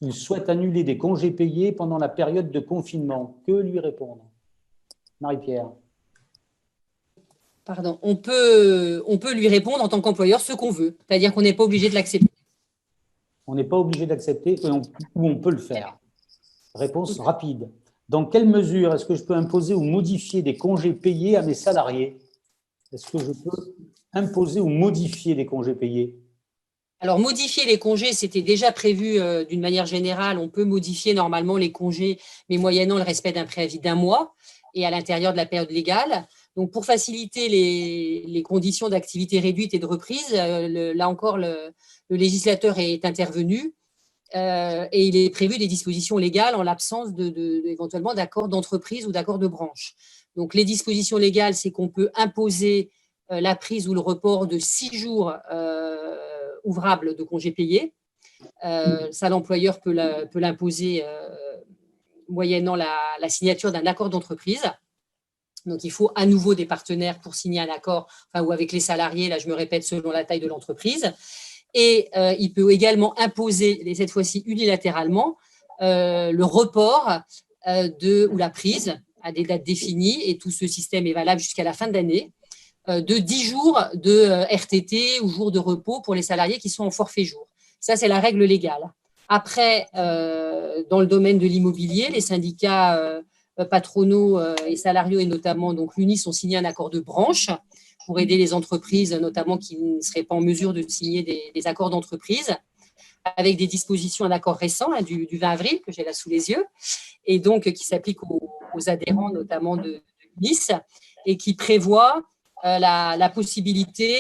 Il souhaite annuler des congés payés pendant la période de confinement. Que lui répondre? Marie-Pierre. pardon, on peut lui répondre en tant qu'employeur ce qu'on veut, c'est-à-dire qu'on n'est pas obligé de l'accepter. On n'est pas obligé d'accepter ou on peut le faire. Réponse rapide. Dans quelle mesure est-ce que je peux imposer ou modifier des congés payés à mes salariés? Est-ce que je peux imposer ou modifier des congés payés? Alors, modifier les congés, c'était déjà prévu d'une manière générale. On peut modifier normalement les congés, mais moyennant le respect d'un préavis d'1 mois et à l'intérieur de la période légale. Donc, pour faciliter les conditions d'activité réduite et de reprise, là encore, le législateur est intervenu et il est prévu des dispositions légales en l'absence éventuellement d'accord d'entreprise ou d'accord de branche. Donc, les dispositions légales, c'est qu'on peut imposer la prise ou le report de 6 jours ouvrables de congés payés. Ça, l'employeur peut l'imposer moyennant la signature d'un accord d'entreprise. Donc, il faut à nouveau des partenaires pour signer un accord, ou avec les salariés, là je me répète, selon la taille de l'entreprise. Et il peut également imposer, et cette fois-ci unilatéralement, le report ou la prise à des dates définies, et tout ce système est valable jusqu'à la fin de l'année, de 10 jours de RTT ou jours de repos pour les salariés qui sont en forfait jour. Ça, c'est la règle légale. Après, dans le domaine de l'immobilier, les syndicats patronaux et salariaux, et notamment donc l'UNIS, ont signé un accord de branche pour aider les entreprises, notamment qui ne seraient pas en mesure de signer des accords d'entreprise, avec des dispositions, un accord récent du 20 avril, que j'ai là sous les yeux, et donc qui s'applique aux adhérents, notamment de l'UNIS, et qui prévoit la possibilité,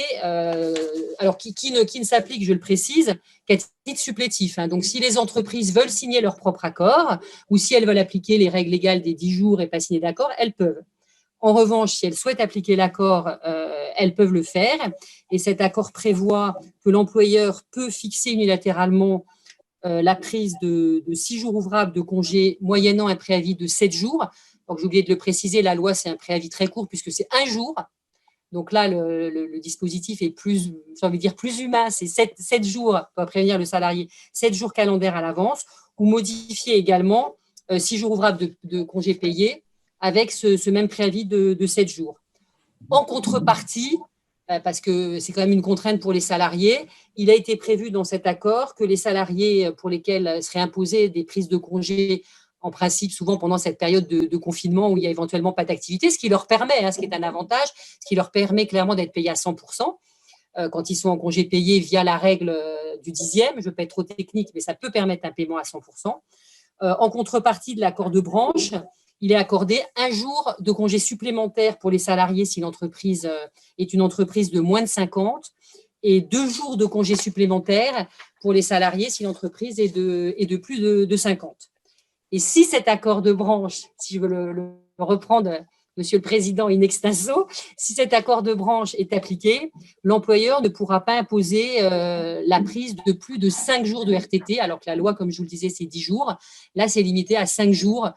alors qui ne s'applique, je le précise, qu'à titre supplétif. Donc, si les entreprises veulent signer leur propre accord, ou si elles veulent appliquer les règles légales des 10 jours et pas signer d'accord, elles peuvent. En revanche, si elles souhaitent appliquer l'accord, elles peuvent le faire. Et cet accord prévoit que l'employeur peut fixer unilatéralement la prise de 6 jours ouvrables de congé moyennant un préavis de 7 jours. Donc, j'ai oublié de le préciser, la loi, c'est un préavis très court puisque c'est 1 jour. Donc là, le dispositif est plus, j'ai envie de dire, plus humain. C'est 7 jours pour prévenir le salarié, 7 jours calendaires à l'avance, ou modifier également 6 jours ouvrables de congés payés avec ce même préavis de 7 jours. En contrepartie, parce que c'est quand même une contrainte pour les salariés, il a été prévu dans cet accord que les salariés pour lesquels seraient imposées des prises de congés, en principe, souvent pendant cette période de confinement où il n'y a éventuellement pas d'activité, ce qui leur permet, ce qui est un avantage, ce qui leur permet clairement d'être payés à 100% quand ils sont en congé payé via la règle du 10e. Je ne veux pas être trop technique, mais ça peut permettre un paiement à 100%. En contrepartie de l'accord de branche, il est accordé 1 jour de congé supplémentaire pour les salariés si l'entreprise est une entreprise de moins de 50 et 2 jours de congé supplémentaires pour les salariés si l'entreprise est de plus de 50. Et si cet accord de branche, si je veux le reprendre, Monsieur le Président, in extenso, si cet accord de branche est appliqué, l'employeur ne pourra pas imposer la prise de plus de 5 jours de RTT, alors que la loi, comme je vous le disais, c'est 10 jours. Là, c'est limité à 5 jours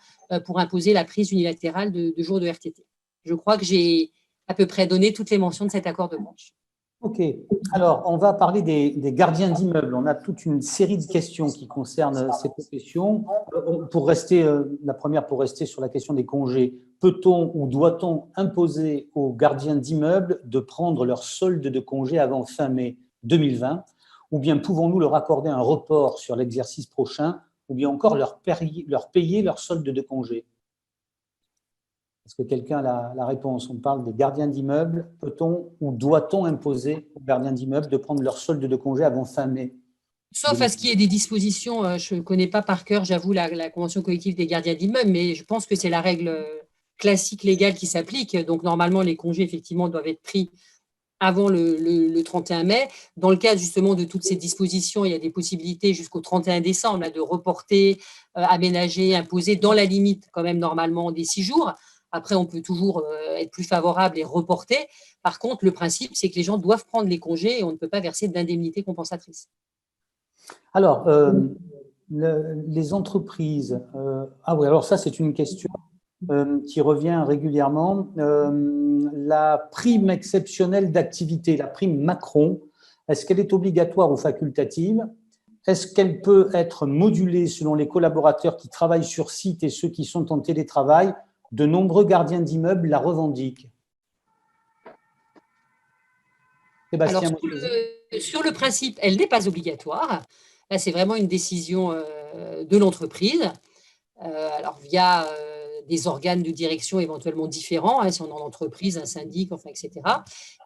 pour imposer la prise unilatérale de jours de RTT. Je crois que j'ai à peu près donné toutes les mentions de cet accord de branche. Ok. Alors, on va parler des gardiens d'immeubles. On a toute une série de questions qui concernent ces professions. La première, pour rester sur la question des congés, peut-on ou doit-on imposer aux gardiens d'immeubles de prendre leur solde de congé avant fin mai 2020, ou bien pouvons-nous leur accorder un report sur l'exercice prochain, ou bien encore leur payer leur solde de congé? Est-ce que quelqu'un a la réponse? On parle des gardiens d'immeubles. Peut-on ou doit-on imposer aux gardiens d'immeubles de prendre leur solde de congé avant fin mai? Sauf à ce qu'il y ait des dispositions, je ne connais pas par cœur, j'avoue, la convention collective des gardiens d'immeubles, mais je pense que c'est la règle classique légale qui s'applique. Donc, normalement, les congés, effectivement, doivent être pris avant le 31 mai. Dans le cadre, justement, de toutes ces dispositions, il y a des possibilités jusqu'au 31 décembre là, de reporter, aménager, imposer, dans la limite, quand même, normalement, des 6 jours. Après, on peut toujours être plus favorable et reporter. Par contre, le principe, c'est que les gens doivent prendre les congés et on ne peut pas verser d'indemnité compensatrice. Alors, les entreprises… ah oui, alors ça, c'est une question qui revient régulièrement. La prime exceptionnelle d'activité, la prime Macron, est-ce qu'elle est obligatoire ou facultative? Est-ce qu'elle peut être modulée selon les collaborateurs qui travaillent sur site et ceux qui sont en télétravail? De nombreux gardiens d'immeubles la revendiquent. Sébastien, Alors, sur le principe, elle n'est pas obligatoire. Là, c'est vraiment une décision de l'entreprise. Alors, via des organes de direction éventuellement différents, si on est en entreprise, un syndic, enfin, etc.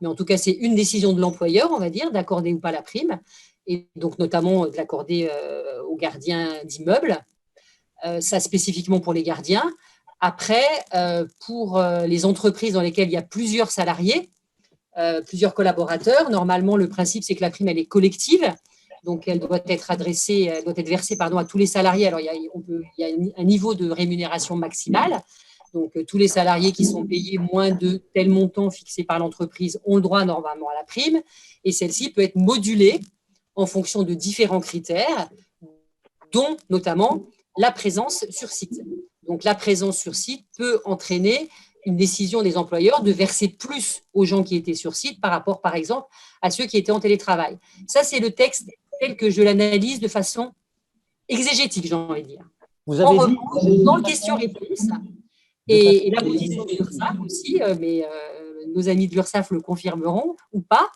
Mais en tout cas, c'est une décision de l'employeur, on va dire, d'accorder ou pas la prime, et donc notamment de l'accorder aux gardiens d'immeubles. Ça, spécifiquement pour les gardiens. Après, pour les entreprises dans lesquelles il y a plusieurs salariés, plusieurs collaborateurs, normalement, le principe, c'est que la prime, elle est collective. Donc, elle doit être adressée, elle doit être versée à tous les salariés. Alors, il y a un niveau de rémunération maximale. Donc, tous les salariés qui sont payés moins de tel montant fixé par l'entreprise ont le droit normalement à la prime. Et celle-ci peut être modulée en fonction de différents critères, dont notamment la présence sur site. Donc, la présence sur site peut entraîner une décision des employeurs de verser plus aux gens qui étaient sur site par rapport, par exemple, à ceux qui étaient en télétravail. Ça, c'est le texte tel que je l'analyse de façon exégétique, j'ai envie de dire. Vous avez dit dans le question-réponse, et la position de l'URSSAF aussi, mais nos amis de l'URSSAF le confirmeront ou pas,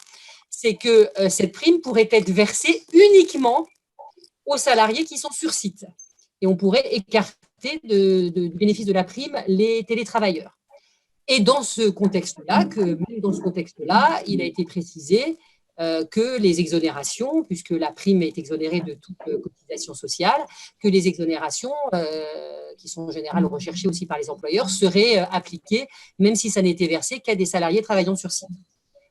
c'est que cette prime pourrait être versée uniquement aux salariés qui sont sur site. Et on pourrait écarter du bénéfice de la prime les télétravailleurs. Et dans ce contexte-là, il a été précisé que les exonérations, puisque la prime est exonérée de toute cotisation sociale, que les exonérations, qui sont en général recherchées aussi par les employeurs, seraient appliquées, même si ça n'était versé qu'à des salariés travaillant sur site.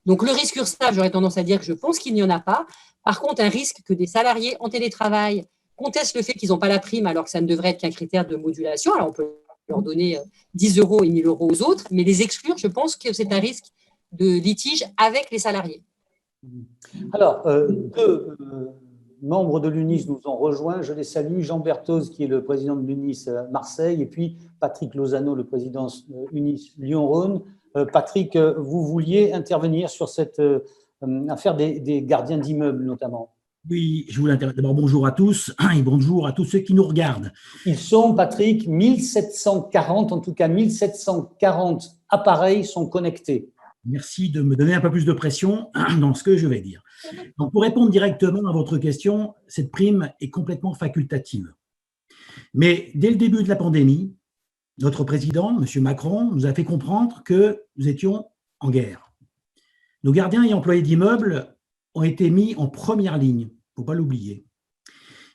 Donc, le risque URSSAF, j'aurais tendance à dire que je pense qu'il n'y en a pas. Par contre, un risque que des salariés en télétravail contestent le fait qu'ils n'ont pas la prime, alors que ça ne devrait être qu'un critère de modulation. Alors, on peut leur donner 10 € et 1 000 € aux autres, mais les exclure, je pense que c'est un risque de litige avec les salariés. Alors, deux membres de l'UNIS nous ont rejoints. Je les salue. Jean Berthoz, qui est le président de l'UNIS Marseille, et puis Patrick Lozano, le président UNIS Lyon-Rhône. Patrick, vous vouliez intervenir sur cette affaire des gardiens d'immeubles, notamment. Oui, je voulais intervenir. D'abord, bonjour à tous et bonjour à tous ceux qui nous regardent. Ils sont, Patrick, 1740, en tout cas 1740 appareils sont connectés. Merci de me donner un peu plus de pression dans ce que je vais dire. Donc, pour répondre directement à votre question, cette prime est complètement facultative. Mais dès le début de la pandémie, notre président, M. Macron, nous a fait comprendre que nous étions en guerre. Nos gardiens et employés d'immeubles ont été mis en première ligne, il ne faut pas l'oublier.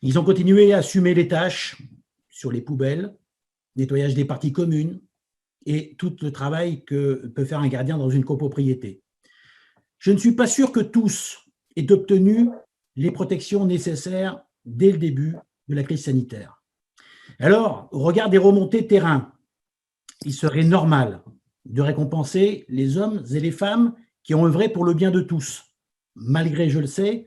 Ils ont continué à assumer les tâches sur les poubelles, nettoyage des parties communes, et tout le travail que peut faire un gardien dans une copropriété. Je ne suis pas sûr que tous aient obtenu les protections nécessaires dès le début de la crise sanitaire. Alors, au regard des remontées terrain, il serait normal de récompenser les hommes et les femmes qui ont œuvré pour le bien de tous, malgré, je le sais,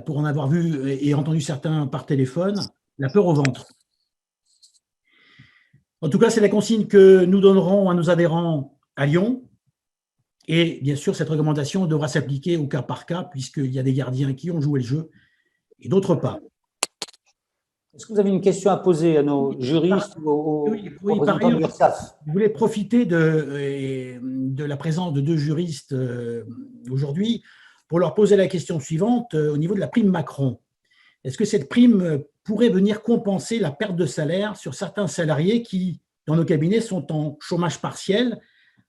pour en avoir vu et entendu certains par téléphone, la peur au ventre. En tout cas, c'est la consigne que nous donnerons à nos adhérents à Lyon. Et bien sûr, cette recommandation devra s'appliquer au cas par cas, puisqu'il y a des gardiens qui ont joué le jeu et d'autres pas. Est-ce que vous avez une question à poser à nos juristes ou aux représentants de l'URSSAF ? Je voulais profiter de la présence de deux juristes aujourd'hui pour leur poser la question suivante au niveau de la prime Macron. Est-ce que cette prime pourrait venir compenser la perte de salaire sur certains salariés qui, dans nos cabinets, sont en chômage partiel?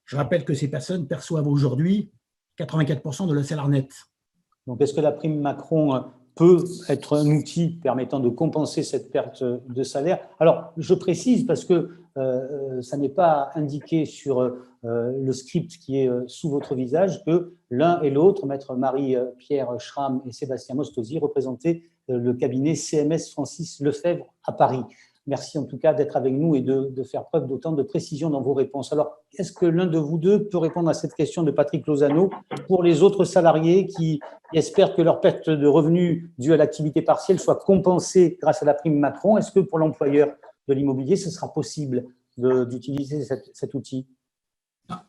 Je rappelle que ces personnes perçoivent aujourd'hui 84% de leur salaire net. Donc, est-ce que la prime Macron peut être un outil permettant de compenser cette perte de salaire? Alors, je précise parce que ça n'est pas indiqué sur le script qui est sous votre visage que l'un et l'autre, maître Marie-Pierre Schramm et Sébastien Mostosi, représentaient le cabinet CMS Francis Lefebvre à Paris. Merci en tout cas d'être avec nous et de faire preuve d'autant de précision dans vos réponses. Alors, est-ce que l'un de vous deux peut répondre à cette question de Patrick Lozano pour les autres salariés qui espèrent que leur perte de revenus due à l'activité partielle soit compensée grâce à la prime Macron? Est-ce que pour l'employeur de l'immobilier, ce sera possible d'utiliser cet outil?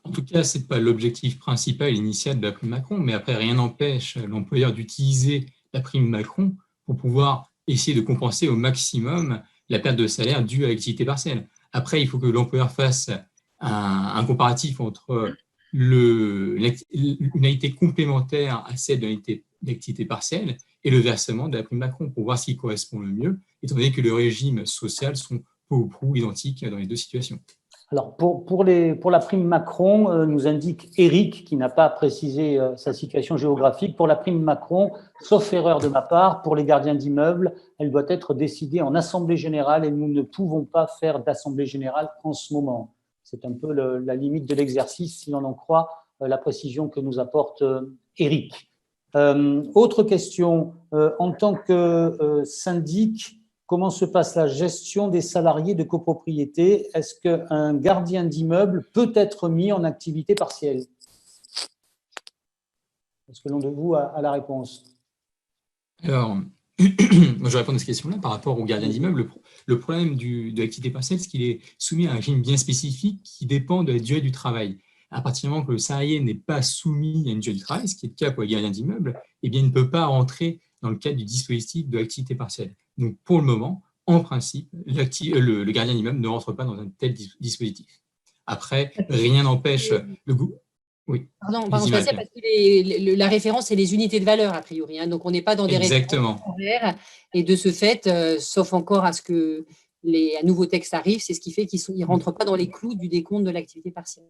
En tout cas, ce n'est pas l'objectif principal initial de la prime Macron, mais après, rien n'empêche l'employeur d'utiliser la prime Macron pour pouvoir essayer de compenser au maximum la perte de salaire due à l'activité partielle. Après, il faut que l'employeur fasse un comparatif entre une activité complémentaire à celle de l'activité partielle et le versement de la prime Macron pour voir ce qui correspond le mieux, étant donné que les régimes sociaux sont peu ou prou identiques dans les deux situations. Alors, pour la prime Macron, nous indique Eric, qui n'a pas précisé sa situation géographique. Pour la prime Macron, sauf erreur de ma part, pour les gardiens d'immeubles, elle doit être décidée en assemblée générale et nous ne pouvons pas faire d'assemblée générale en ce moment. C'est un peu la limite de l'exercice, si l'on en croit la précision que nous apporte Eric. Autre question, en tant que syndic, comment se passe la gestion des salariés de copropriété? Est-ce qu'un gardien d'immeuble peut être mis en activité partielle? Est-ce que l'un de vous a la réponse? Alors, moi, je vais répondre à cette question-là par rapport au gardien d'immeuble. Le problème de l'activité partielle, c'est qu'il est soumis à un régime bien spécifique qui dépend de la durée du travail. À partir du moment que le salarié n'est pas soumis à une durée du travail, ce qui est le cas pour les gardiens d'immeuble, eh bien, il ne peut pas rentrer dans le cadre du dispositif de l'activité partielle. Donc, pour le moment, en principe, le gardien d'immeuble ne rentre pas dans un tel dispositif. Après, rien n'empêche le goût. Oui. Pardon, parce que la référence, c'est les unités de valeur, a priori. Hein, donc, on n'est pas dans des références horaires. Et de ce fait, sauf encore à ce que un nouveau texte arrive, c'est ce qui fait qu'ils ne rentrent pas dans les clous du décompte de l'activité partielle.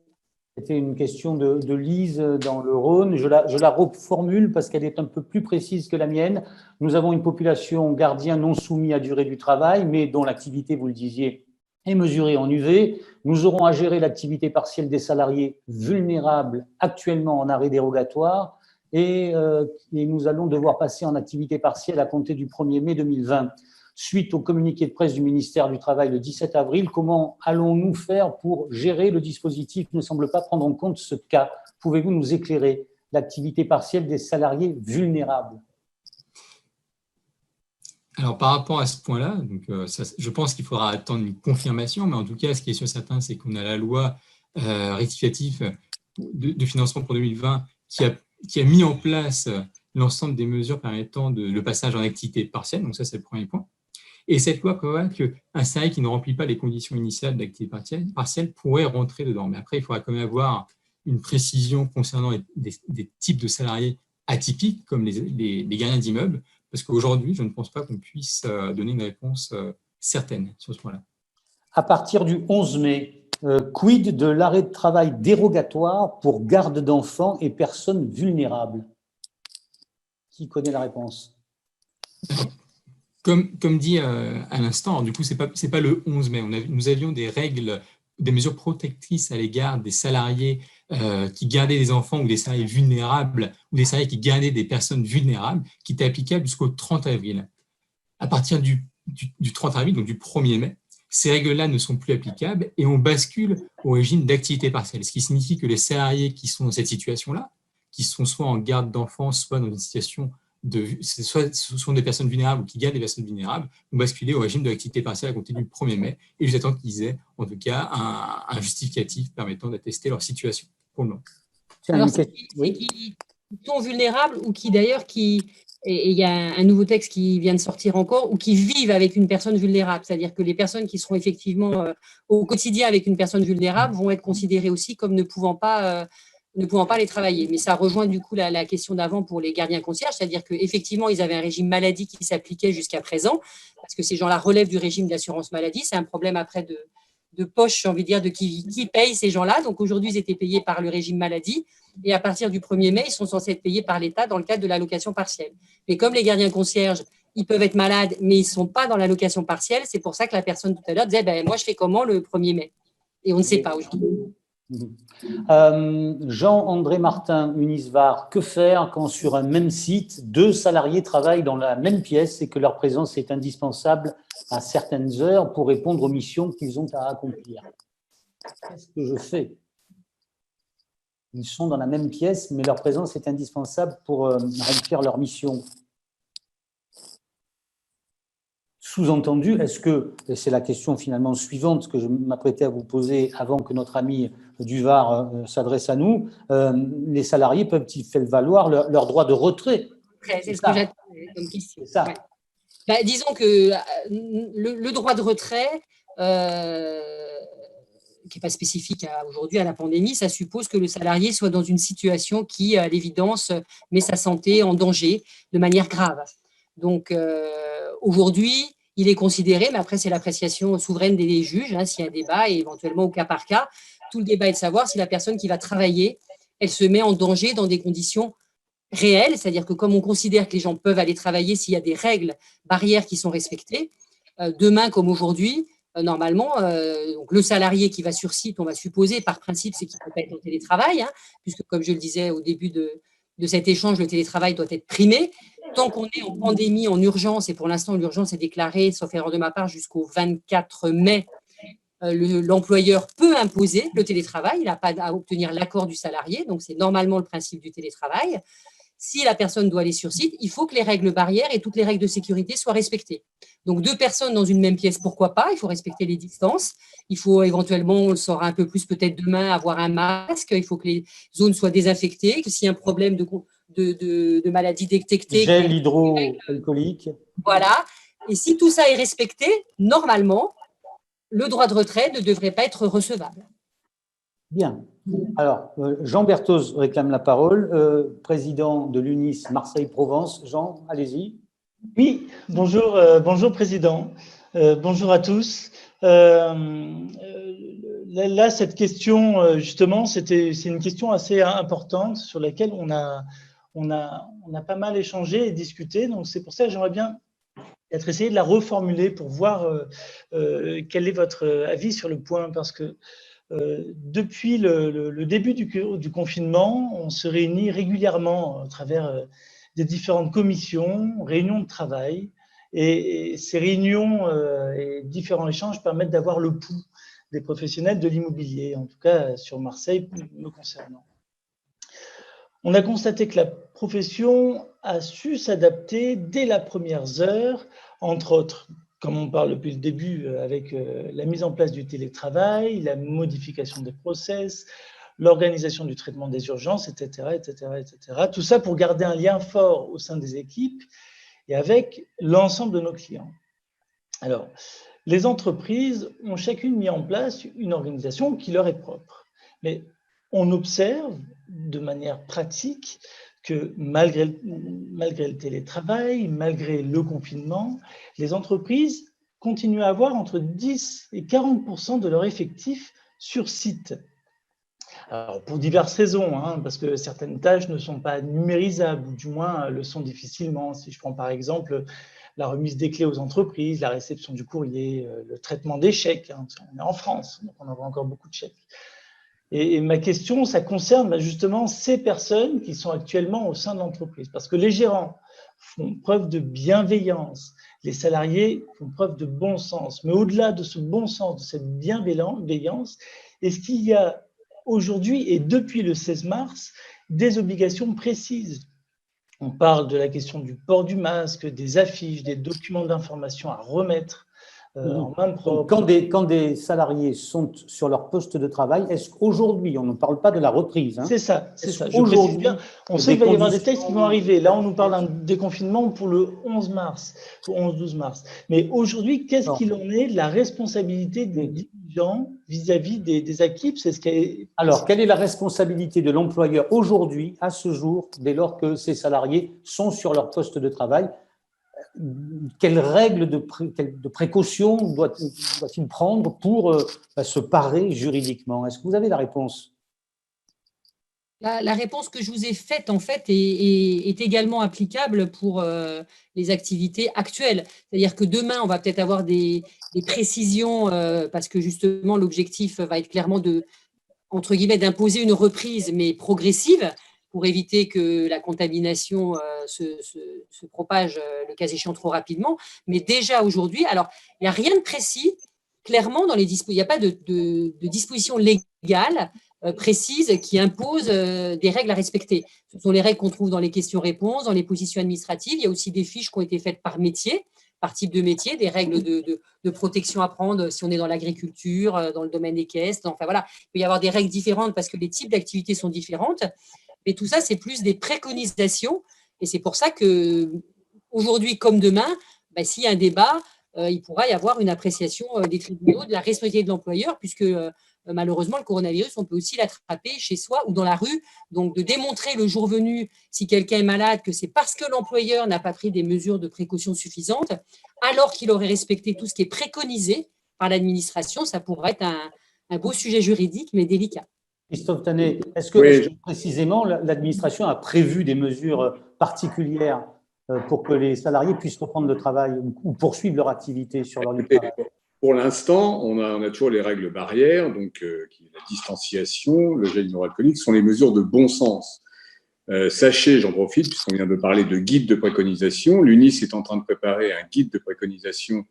C'était une question de Lise dans le Rhône. Je la reformule parce qu'elle est un peu plus précise que la mienne. Nous avons une population gardien non soumis à durée du travail, mais dont l'activité, vous le disiez, est mesurée en UV. Nous aurons à gérer l'activité partielle des salariés vulnérables actuellement en arrêt dérogatoire et nous allons devoir passer en activité partielle à compter du 1er mai 2020. Suite au communiqué de presse du ministère du Travail le 17 avril, comment allons-nous faire pour gérer le dispositif ne semble pas prendre en compte ce cas. Pouvez-vous nous éclairer l'activité partielle des salariés vulnérables? Alors, par rapport à ce point-là, je pense qu'il faudra attendre une confirmation, mais en tout cas, ce qui est sûr certain, c'est qu'on a la loi rectificative de financement pour 2020 qui a mis en place l'ensemble des mesures permettant le passage en activité partielle. Donc ça, c'est le premier point. Et cette loi prévoit qu'un salarié qui ne remplit pas les conditions initiales d'activité partielle pourrait rentrer dedans. Mais après, il faudra quand même avoir une précision concernant des types de salariés atypiques, comme les gardiens d'immeubles, parce qu'aujourd'hui, je ne pense pas qu'on puisse donner une réponse certaine sur ce point-là. À partir du 11 mai, quid de l'arrêt de travail dérogatoire pour garde d'enfants et personnes vulnérables? Qui connaît la réponse? Comme dit à l'instant, du coup, c'est pas le 11 mai. Nous avions des règles, des mesures protectrices à l'égard des salariés qui gardaient des enfants ou des salariés vulnérables ou des salariés qui gardaient des personnes vulnérables qui étaient applicables jusqu'au 30 avril. À partir du 30 avril, donc du 1er mai, ces règles-là ne sont plus applicables et on bascule au régime d'activité partielle, ce qui signifie que les salariés qui sont dans cette situation-là, qui sont soit en garde d'enfants, soit dans une situation soit ce sont des personnes vulnérables ou qui gardent des personnes vulnérables, vont basculer au régime de l'activité partielle à compter du 1er mai et j'attends qu'ils aient en tout cas un justificatif permettant d'attester leur situation pour le moment. Alors, qui sont vulnérables ou qui d'ailleurs, et il y a un nouveau texte qui vient de sortir encore, ou qui vivent avec une personne vulnérable, c'est-à-dire que les personnes qui seront effectivement au quotidien avec une personne vulnérable vont être considérées aussi comme ne pouvant pas les travailler. Mais ça rejoint du coup la question d'avant pour les gardiens concierges, c'est-à-dire qu'effectivement, ils avaient un régime maladie qui s'appliquait jusqu'à présent, parce que ces gens-là relèvent du régime d'assurance maladie. C'est un problème après de poche, j'ai envie de dire, de qui paye ces gens-là. Donc aujourd'hui, ils étaient payés par le régime maladie, et à partir du 1er mai, ils sont censés être payés par l'État dans le cadre de l'allocation partielle. Mais comme les gardiens concierges, ils peuvent être malades, mais ils ne sont pas dans l'allocation partielle, c'est pour ça que la personne tout à l'heure disait moi, je fais comment le 1er mai? Et on ne sait pas aujourd'hui. Jean-André Martin, Unisvar, que faire quand sur un même site, 2 salariés travaillent dans la même pièce et que leur présence est indispensable à certaines heures pour répondre aux missions qu'ils ont à accomplir? Qu'est-ce que je fais? Ils sont dans la même pièce, mais leur présence est indispensable pour remplir leur mission. Sous-entendu, est-ce que, et c'est la question finalement suivante que je m'apprêtais à vous poser avant que notre ami du Var s'adresse à nous, les salariés peuvent-ils faire valoir leur droit de retrait? C'est ce que j'attends comme question. C'est ça. Ouais. Disons que le droit de retrait, qui n'est pas spécifique aujourd'hui à la pandémie, ça suppose que le salarié soit dans une situation qui, à l'évidence, met sa santé en danger de manière grave. Donc, aujourd'hui, il est considéré, mais après, c'est l'appréciation souveraine des juges, hein, s'il y a un débat, et éventuellement au cas par cas. Tout le débat est de savoir si la personne qui va travailler, elle se met en danger dans des conditions réelles, c'est-à-dire que comme on considère que les gens peuvent aller travailler s'il y a des règles, barrières qui sont respectées, demain comme aujourd'hui, normalement, donc le salarié qui va sur site, on va supposer par principe, c'est qu'il ne peut pas être en télétravail, hein, puisque comme je le disais au début de cet échange, le télétravail doit être primé. Tant qu'on est en pandémie, en urgence, et pour l'instant l'urgence est déclarée, sauf erreur de ma part, jusqu'au 24 mai, l'employeur peut imposer le télétravail, il n'a pas à obtenir l'accord du salarié, donc c'est normalement le principe du télétravail. Si la personne doit aller sur site, il faut que les règles barrières et toutes les règles de sécurité soient respectées. Donc, 2 personnes dans une même pièce, pourquoi pas? Il faut respecter les distances. Il faut éventuellement, on le saura un peu plus peut-être demain, avoir un masque. Il faut que les zones soient désinfectées, que s'il y a un problème de maladie détectée… Gel hydroalcoolique. Voilà. Et si tout ça est respecté, normalement, le droit de retrait ne devrait pas être recevable. Bien. Alors, Jean Berthoz réclame la parole, président de l'UNIS Marseille-Provence. Jean, allez-y. Oui, bonjour, bonjour Président, bonjour à tous. Là, cette question, justement, c'est une question assez importante sur laquelle on a pas mal échangé et discuté. Donc, c'est pour ça que j'aimerais bien essayer de la reformuler pour voir quel est votre avis sur le point, parce que depuis le début du confinement, on se réunit régulièrement à travers des différentes commissions, réunions de travail, et ces réunions et différents échanges permettent d'avoir le pouls des professionnels de l'immobilier, en tout cas sur Marseille me concernant. On a constaté que la profession a su s'adapter dès la première heure, entre autres, comme on parle depuis le début, avec la mise en place du télétravail, la modification des process, l'organisation du traitement des urgences, etc., etc., etc. Tout ça pour garder un lien fort au sein des équipes et avec l'ensemble de nos clients. Alors, les entreprises ont chacune mis en place une organisation qui leur est propre. Mais on observe de manière pratique que malgré le télétravail, malgré le confinement, les entreprises continuent à avoir entre 10 et 40% de leur effectif sur site. Alors, pour diverses raisons, hein, parce que certaines tâches ne sont pas numérisables, ou du moins le sont difficilement. Si je prends par exemple la remise des clés aux entreprises, la réception du courrier, le traitement des chèques, hein, on est en France, donc on envoie encore beaucoup de chèques. Et ma question, ça concerne justement ces personnes qui sont actuellement au sein de l'entreprise, parce que les gérants font preuve de bienveillance, les salariés font preuve de bon sens, mais au-delà de ce bon sens, de cette bienveillance, est-ce qu'il y a aujourd'hui et depuis le 16 mars des obligations précises? On parle de la question du port du masque, des affiches, des documents d'information à remettre en main propre. Quand des salariés sont sur leur poste de travail, est-ce qu'aujourd'hui, on ne parle pas de la reprise, hein, c'est ça, c'est ça. Je précise bien, on sait qu'il va y avoir des textes qui vont arriver. Là, on nous parle d'un déconfinement pour le 11 mars, au 11-12 mars. Mais aujourd'hui, qu'est-ce qu'il en est de la responsabilité des dirigeants vis-à-vis des équipes? Alors, quelle est la responsabilité de l'employeur aujourd'hui, à ce jour, dès lors que ces salariés sont sur leur poste de travail? Quelles règles de précaution doit-il prendre pour se parer juridiquement? Est-ce que vous avez la réponse? La réponse que je vous ai faite, en fait, est également applicable pour les activités actuelles. C'est-à-dire que demain, on va peut-être avoir des précisions parce que justement, l'objectif va être clairement entre guillemets, d'imposer une reprise, mais progressive, pour éviter que la contamination se propage, le cas échéant, trop rapidement. Mais déjà aujourd'hui, alors, il n'y a rien de précis, clairement, il n'y a pas de disposition légale précise qui impose des règles à respecter. Ce sont les règles qu'on trouve dans les questions-réponses, dans les positions administratives. Il y a aussi des fiches qui ont été faites par métier, par type de métier, des règles de protection à prendre si on est dans l'agriculture, dans le domaine des caisses. Enfin, voilà, il peut y avoir des règles différentes parce que les types d'activités sont différentes. Mais tout ça, c'est plus des préconisations. Et c'est pour ça qu'aujourd'hui, comme demain, s'il y a un débat, il pourra y avoir une appréciation des tribunaux de la responsabilité de l'employeur, puisque malheureusement, le coronavirus, on peut aussi l'attraper chez soi ou dans la rue. Donc, de démontrer le jour venu, si quelqu'un est malade, que c'est parce que l'employeur n'a pas pris des mesures de précaution suffisantes, alors qu'il aurait respecté tout ce qui est préconisé par l'administration, ça pourrait être un beau sujet juridique, mais délicat. Christophe Tanet, est-ce que précisément l'administration a prévu des mesures particulières pour que les salariés puissent reprendre le travail ou poursuivre leur activité sur leur lieu de travail? Pour l'instant, on a toujours les règles barrières, donc la distanciation, le gel hydroalcoolique, sont les mesures de bon sens. Sachez, j'en profite, puisqu'on vient de parler de guide de préconisation, l'UNIS est en train de préparer un guide de préconisation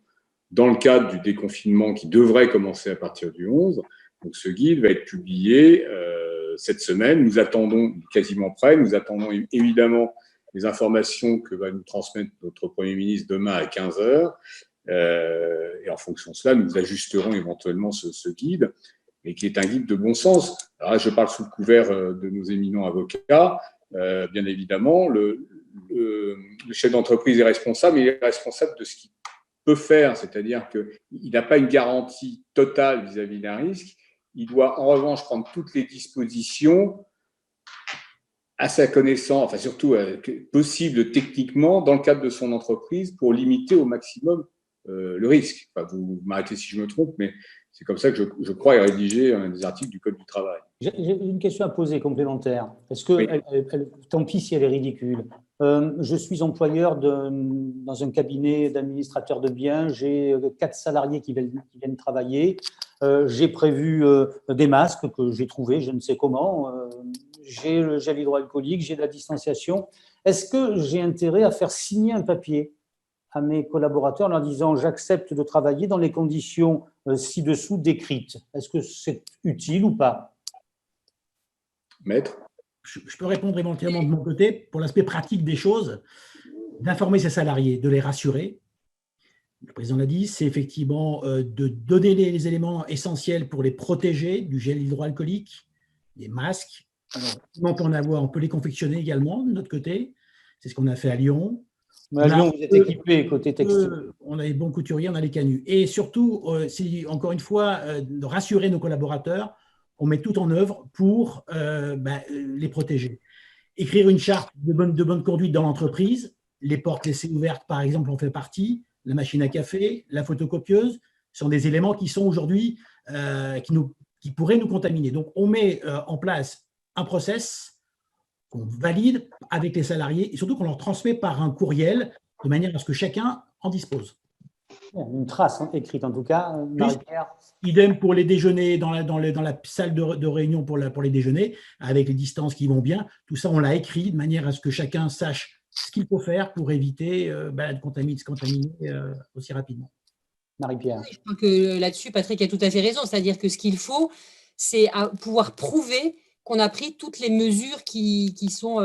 dans le cadre du déconfinement qui devrait commencer à partir du 11. Donc, ce guide va être publié cette semaine. Nous attendons, quasiment prêt, nous attendons évidemment les informations que va nous transmettre notre Premier ministre demain à 15h. Et en fonction de cela, nous ajusterons éventuellement ce guide, mais qui est un guide de bon sens. Alors là, je parle sous le couvert de nos éminents avocats. Bien évidemment, le chef d'entreprise est responsable, mais il est responsable de ce qu'il peut faire, c'est-à-dire qu'il n'a pas une garantie totale vis-à-vis d'un risque. Il doit en revanche prendre toutes les dispositions à sa connaissance, enfin surtout possible techniquement dans le cadre de son entreprise pour limiter au maximum le risque. Enfin, vous m'arrêtez si je me trompe, mais c'est comme ça que je crois rédiger un des articles du Code du travail. J'ai une question à poser complémentaire. Est-ce que, oui. Tant pis si elle est ridicule, je suis employeur dans un cabinet d'administrateur de biens, j'ai 4 salariés qui viennent travailler, j'ai prévu des masques que j'ai trouvés, je ne sais comment, j'ai le gel hydroalcoolique, j'ai de la distanciation. Est-ce que j'ai intérêt à faire signer un papier à mes collaborateurs en leur disant « j'accepte de travailler dans les conditions ci-dessous décrites ». Est-ce que c'est utile ou pas? Maître? Je peux répondre éventuellement de mon côté, pour l'aspect pratique des choses, d'informer ses salariés, de les rassurer. Le président l'a dit, c'est effectivement de donner les éléments essentiels pour les protéger du gel hydroalcoolique, des masques. Alors, on peut les confectionner également de notre côté. C'est ce qu'on a fait à Lyon. À Lyon, vous êtes équipé côté textile. On a les bons couturiers, on a les canuts. Et surtout, encore une fois, de rassurer nos collaborateurs, on met tout en œuvre pour les protéger. Écrire une charte de bonne conduite dans l'entreprise, les portes laissées ouvertes, par exemple, en fait partie, la machine à café, la photocopieuse, sont des éléments qui sont aujourd'hui, qui pourraient nous contaminer. Donc, on met en place un process qu'on valide avec les salariés et surtout qu'on leur transmet par un courriel de manière à ce que chacun en dispose. Une trace écrite en tout cas, Marie-Pierre. Idem pour les déjeuners dans la salle de réunion pour les déjeuners, avec les distances qui vont bien. Tout ça, on l'a écrit de manière à ce que chacun sache ce qu'il faut faire pour éviter de se contaminer aussi rapidement. Marie-Pierre. Je crois que là-dessus, Patrick a tout à fait raison. C'est-à-dire que ce qu'il faut, c'est pouvoir prouver qu'on a pris toutes les mesures qui sont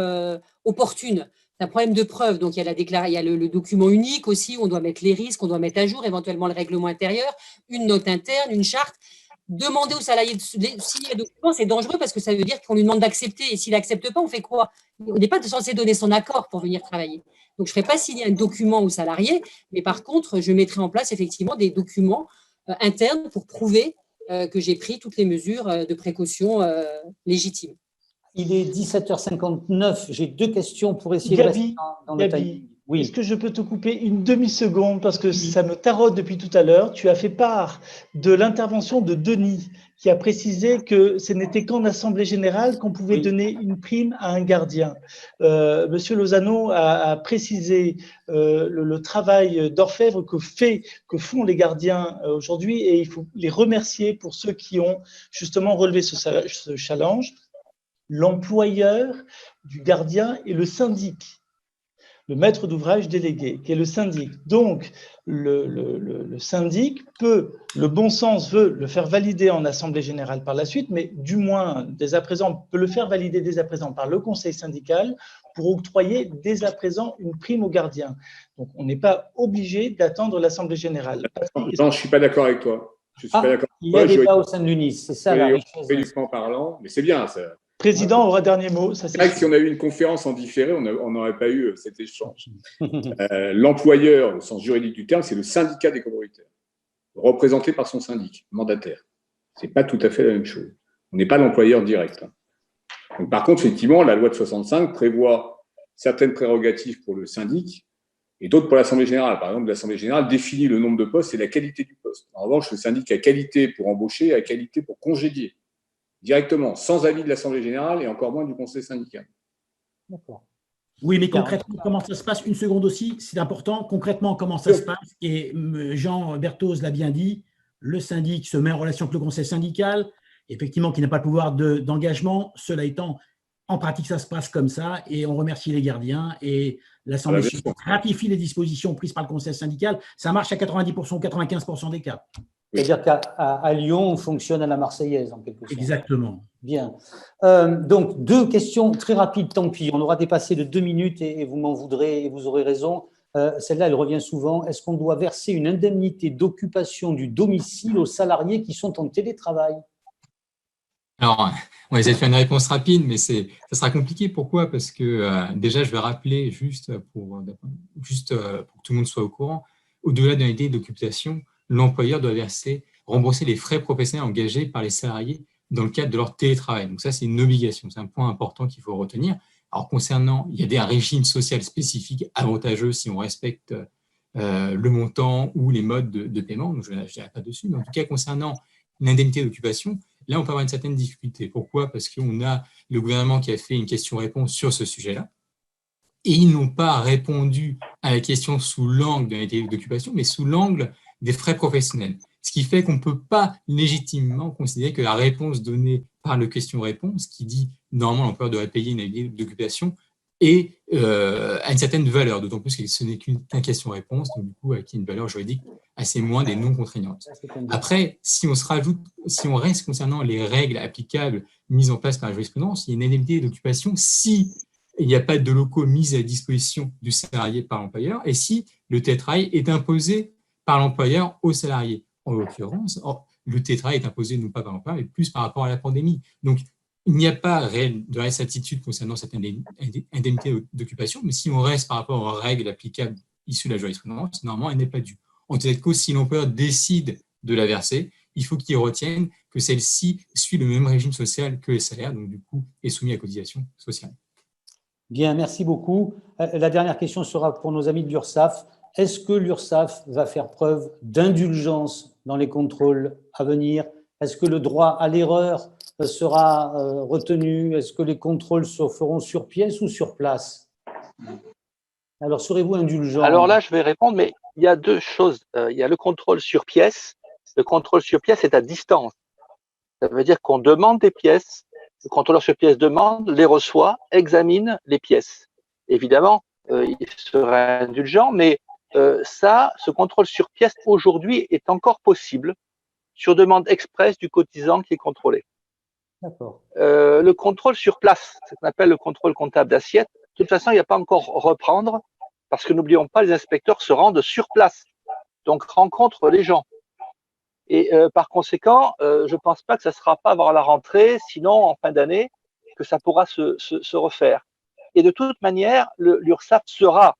opportunes. C'est un problème de preuve. Donc, il y a le document unique aussi, où on doit mettre les risques, on doit mettre à jour éventuellement le règlement intérieur, une note interne, une charte. Demander aux salariés de signer un document, c'est dangereux parce que ça veut dire qu'on lui demande d'accepter. Et s'il n'accepte pas, on fait quoi? On n'est pas censé donner son accord pour venir travailler. Donc, je ne ferai pas signer un document aux salariés, mais par contre, je mettrai en place effectivement des documents internes pour prouver que j'ai pris toutes les mesures de précaution légitimes. Il est 17h59. J'ai 2 questions pour essayer de rester dans le timing. Oui. Est-ce que je peux te couper une demi-seconde parce que ça me taraude depuis tout à l'heure. Tu as fait part de l'intervention de Denis qui a précisé que ce n'était qu'en assemblée générale qu'on pouvait donner une prime à un gardien. Monsieur Lozano a précisé le travail d'orfèvre que font les gardiens aujourd'hui et il faut les remercier pour ceux qui ont justement relevé ce challenge. L'employeur du gardien est le syndic. Le maître d'ouvrage délégué, qui est le syndic. Donc, le syndic le bon sens veut le faire valider en assemblée générale par la suite, mais du moins, dès à présent, peut le faire valider dès à présent par le conseil syndical pour octroyer dès à présent une prime aux gardiens. Donc, on n'est pas obligé d'attendre l'assemblée générale. Non, je ne suis pas d'accord avec toi. Je suis pas d'accord. Il y a débat au sein de l'UNIS, c'est ça la richesse. Parlant, mais c'est bien ça. Président aura dernier mot. C'est vrai que si on avait eu une conférence en différé, on n'aurait pas eu cet échange. L'employeur, au sens juridique du terme, c'est le syndicat des copropriétaires, représenté par son syndic, mandataire. Ce n'est pas tout à fait la même chose. On n'est pas l'employeur direct. Donc, par contre, effectivement, la loi de 65 prévoit certaines prérogatives pour le syndic et d'autres pour l'Assemblée générale. Par exemple, l'Assemblée générale définit le nombre de postes et la qualité du poste. En revanche, le syndic a qualité pour embaucher et a qualité pour congédier, directement, sans avis de l'Assemblée générale et encore moins du conseil syndical. D'accord. Oui, mais concrètement, comment ça se passe? Une seconde aussi, c'est important. Concrètement, comment ça se passe? Et Jean Berthoz l'a bien dit, le syndic se met en relation avec le conseil syndical, effectivement, qui n'a pas le pouvoir d'engagement. Cela étant, en pratique, ça se passe comme ça, et on remercie les gardiens, et l'Assemblée ratifie les dispositions prises par le conseil syndical. Ça marche à 90% ou 95% des cas. C'est-à-dire qu'à Lyon, on fonctionne à la Marseillaise, en quelque sorte. Exactement. Bien. Donc, 2 questions très rapides, tant pis. On aura dépassé de 2 minutes et vous m'en voudrez et vous aurez raison. Celle-là, elle revient souvent. Est-ce qu'on doit verser une indemnité d'occupation du domicile aux salariés qui sont en télétravail? Alors, on va essayer de faire une réponse rapide, mais ça sera compliqué. Pourquoi? Parce que déjà, je vais rappeler, juste pour que tout le monde soit au courant, au-delà d'une idée d'occupation, l'employeur doit rembourser les frais professionnels engagés par les salariés dans le cadre de leur télétravail. Donc ça, c'est une obligation. C'est un point important qu'il faut retenir. Alors, il y a un régime social spécifique avantageux si on respecte le montant ou les modes de paiement. Donc, je ne dirai pas dessus. Mais en tout cas, concernant l'indemnité d'occupation, là, on peut avoir une certaine difficulté. Pourquoi? Parce qu'on a le gouvernement qui a fait une question-réponse sur ce sujet-là. Et ils n'ont pas répondu à la question sous l'angle de l'indemnité d'occupation, mais sous l'angle des frais professionnels. Ce qui fait qu'on ne peut pas légitimement considérer que la réponse donnée par le question-réponse, qui dit normalement l'employeur devrait payer une indemnité d'occupation, a une certaine valeur, d'autant plus que ce n'est qu'une question-réponse, donc du coup, qui a une valeur juridique assez moindre et non contraignante. Après, si on reste concernant les règles applicables mises en place par la jurisprudence, il y a une indemnité d'occupation si il n'y a pas de locaux mis à disposition du salarié par l'employeur et si le télétravail est imposé par l'employeur aux salariés. En l'occurrence, le télétravail est imposé non pas par l'employeur, mais plus par rapport à la pandémie. Donc, il n'y a pas de réelle certitude concernant cette indemnité d'occupation, mais si on reste par rapport aux règles applicables issues de la jurisprudence, normalement, elle n'est pas due. En tout cas, si l'employeur décide de la verser, il faut qu'il retienne que celle-ci suit le même régime social que les salaires, donc du coup, est soumise à cotisation sociale. Bien, merci beaucoup. La dernière question sera pour nos amis de l'URSSAF. Est-ce que l'URSSAF va faire preuve d'indulgence dans les contrôles à venir? Est-ce que le droit à l'erreur sera retenu? Est-ce que les contrôles se feront sur pièce ou sur place? Alors, serez-vous indulgent? Alors là, je vais répondre, mais il y a 2 choses. Il y a le contrôle sur pièce. Le contrôle sur pièce est à distance. Ça veut dire qu'on demande des pièces, le contrôleur sur pièce demande, les reçoit, examine les pièces. Évidemment, il sera indulgent, mais ce contrôle sur pièce aujourd'hui est encore possible sur demande expresse du cotisant qui est contrôlé. D'accord. Le contrôle sur place, c'est ce qu'on appelle le contrôle comptable d'assiette. De toute façon, il n'y a pas encore reprendre parce que n'oublions pas, les inspecteurs se rendent sur place, donc rencontrent les gens. Et par conséquent, je ne pense pas que ça ne sera pas avant la rentrée, sinon en fin d'année, que ça pourra se refaire. Et de toute manière, l'URSSAF sera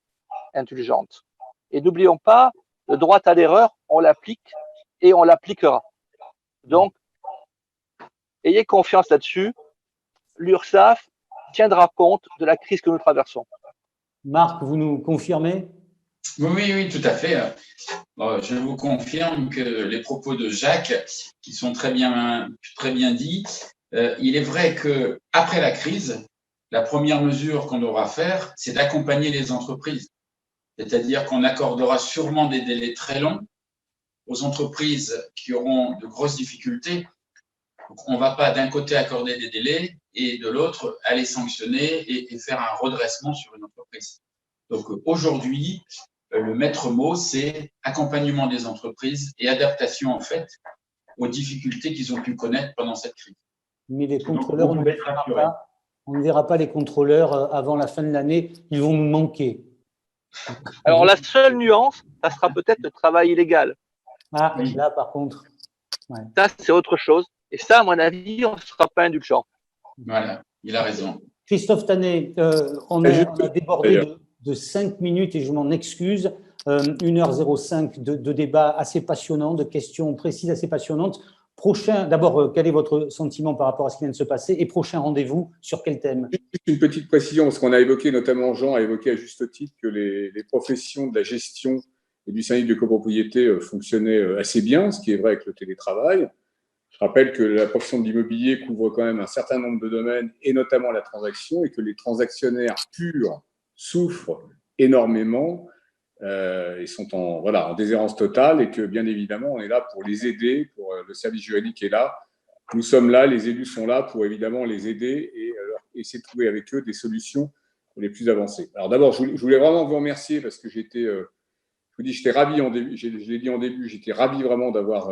indulgente. Et n'oublions pas, le droit à l'erreur, on l'applique et on l'appliquera. Donc, ayez confiance là-dessus. L'URSSAF tiendra compte de la crise que nous traversons. Marc, vous nous confirmez? Oui, tout à fait. Je vous confirme que les propos de Jacques, qui sont très bien dits, il est vrai qu'après la crise, la première mesure qu'on devra faire, c'est d'accompagner les entreprises. C'est-à-dire qu'on accordera sûrement des délais très longs aux entreprises qui auront de grosses difficultés. Donc, on ne va pas d'un côté accorder des délais et de l'autre aller sanctionner et faire un redressement sur une entreprise. Donc aujourd'hui, le maître mot, c'est accompagnement des entreprises et adaptation en fait aux difficultés qu'ils ont pu connaître pendant cette crise. Mais les contrôleurs, on ne verra pas les contrôleurs avant la fin de l'année, ils vont nous manquer. Alors la seule nuance, ça sera peut-être le travail illégal. Ah, là par contre. Ouais. Ça, c'est autre chose. Et ça, à mon avis, on ne sera pas indulgent. Voilà, il a raison. Christophe Tanet, on a débordé de 5 minutes et je m'en excuse. 1h05 de débat assez passionnant, de questions précises assez passionnantes. D'abord, quel est votre sentiment par rapport à ce qui vient de se passer et prochain rendez-vous sur quel thème? Juste une petite précision, parce qu'on a évoqué, notamment Jean a évoqué à juste titre que les professions de la gestion et du syndic de copropriété fonctionnaient assez bien, ce qui est vrai avec le télétravail. Je rappelle que la profession de l'immobilier couvre quand même un certain nombre de domaines, et notamment la transaction, et que les transactionnaires purs souffrent énormément et sont en déshérence totale, et que bien évidemment, on est là pour les aider, pour le service juridique est là. Nous sommes là, les élus sont là pour évidemment les aider et essayer de trouver avec eux des solutions les plus avancées. Alors d'abord, je voulais vraiment vous remercier parce que j'étais ravi en début, je l'ai dit en début, j'étais ravi vraiment d'avoir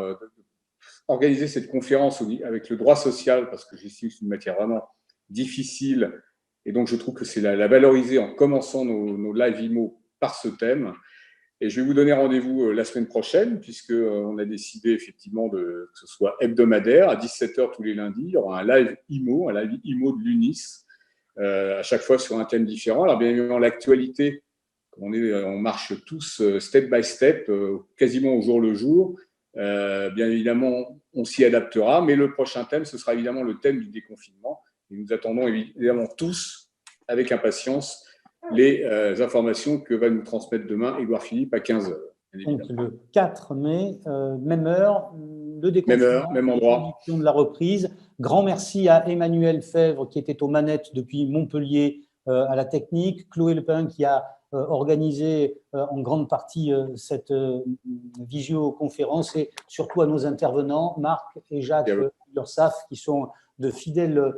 organisé cette conférence avec le droit social, parce que j'estime que c'est une matière vraiment difficile, et donc je trouve que c'est la valoriser en commençant nos live IMO par ce thème. Et je vais vous donner rendez-vous la semaine prochaine, puisqu'on a décidé effectivement que ce soit hebdomadaire, à 17h tous les lundis. Il y aura un live IMO de l'UNIS, à chaque fois sur un thème différent. Alors bien évidemment, l'actualité, on marche tous step by step, quasiment au jour le jour. Bien évidemment, on s'y adaptera, mais le prochain thème, ce sera évidemment le thème du déconfinement. Et nous attendons évidemment tous, avec impatience, les informations que va nous transmettre demain Édouard Philippe à 15h. Donc le 4 mai, même heure, le déconfinement, même heure, même endroit. De la reprise. Grand merci à Emmanuel Fèvre qui était aux manettes depuis Montpellier à la technique, Chloé Lepin qui a organisé en grande partie cette visioconférence, et surtout à nos intervenants, Marc et Jacques Ursaf, qui sont de fidèles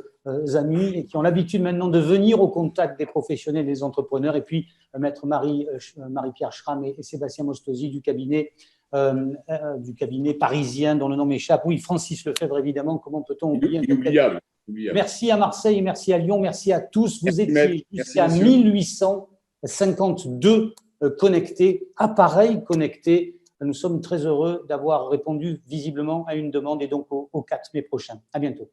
amis et qui ont l'habitude maintenant de venir au contact des professionnels et des entrepreneurs, et puis maître Marie-Pierre Schramm et Sébastien Mostosi du cabinet parisien dont le nom m'échappe. Oui, Francis Lefebvre, évidemment, comment peut-on oublier? Inoubliable. Merci à Marseille, merci à Lyon, merci à tous. Vous étiez jusqu'à 1852 connectés, appareils connectés. Nous sommes très heureux d'avoir répondu visiblement à une demande, et donc au 4 mai prochain. À bientôt.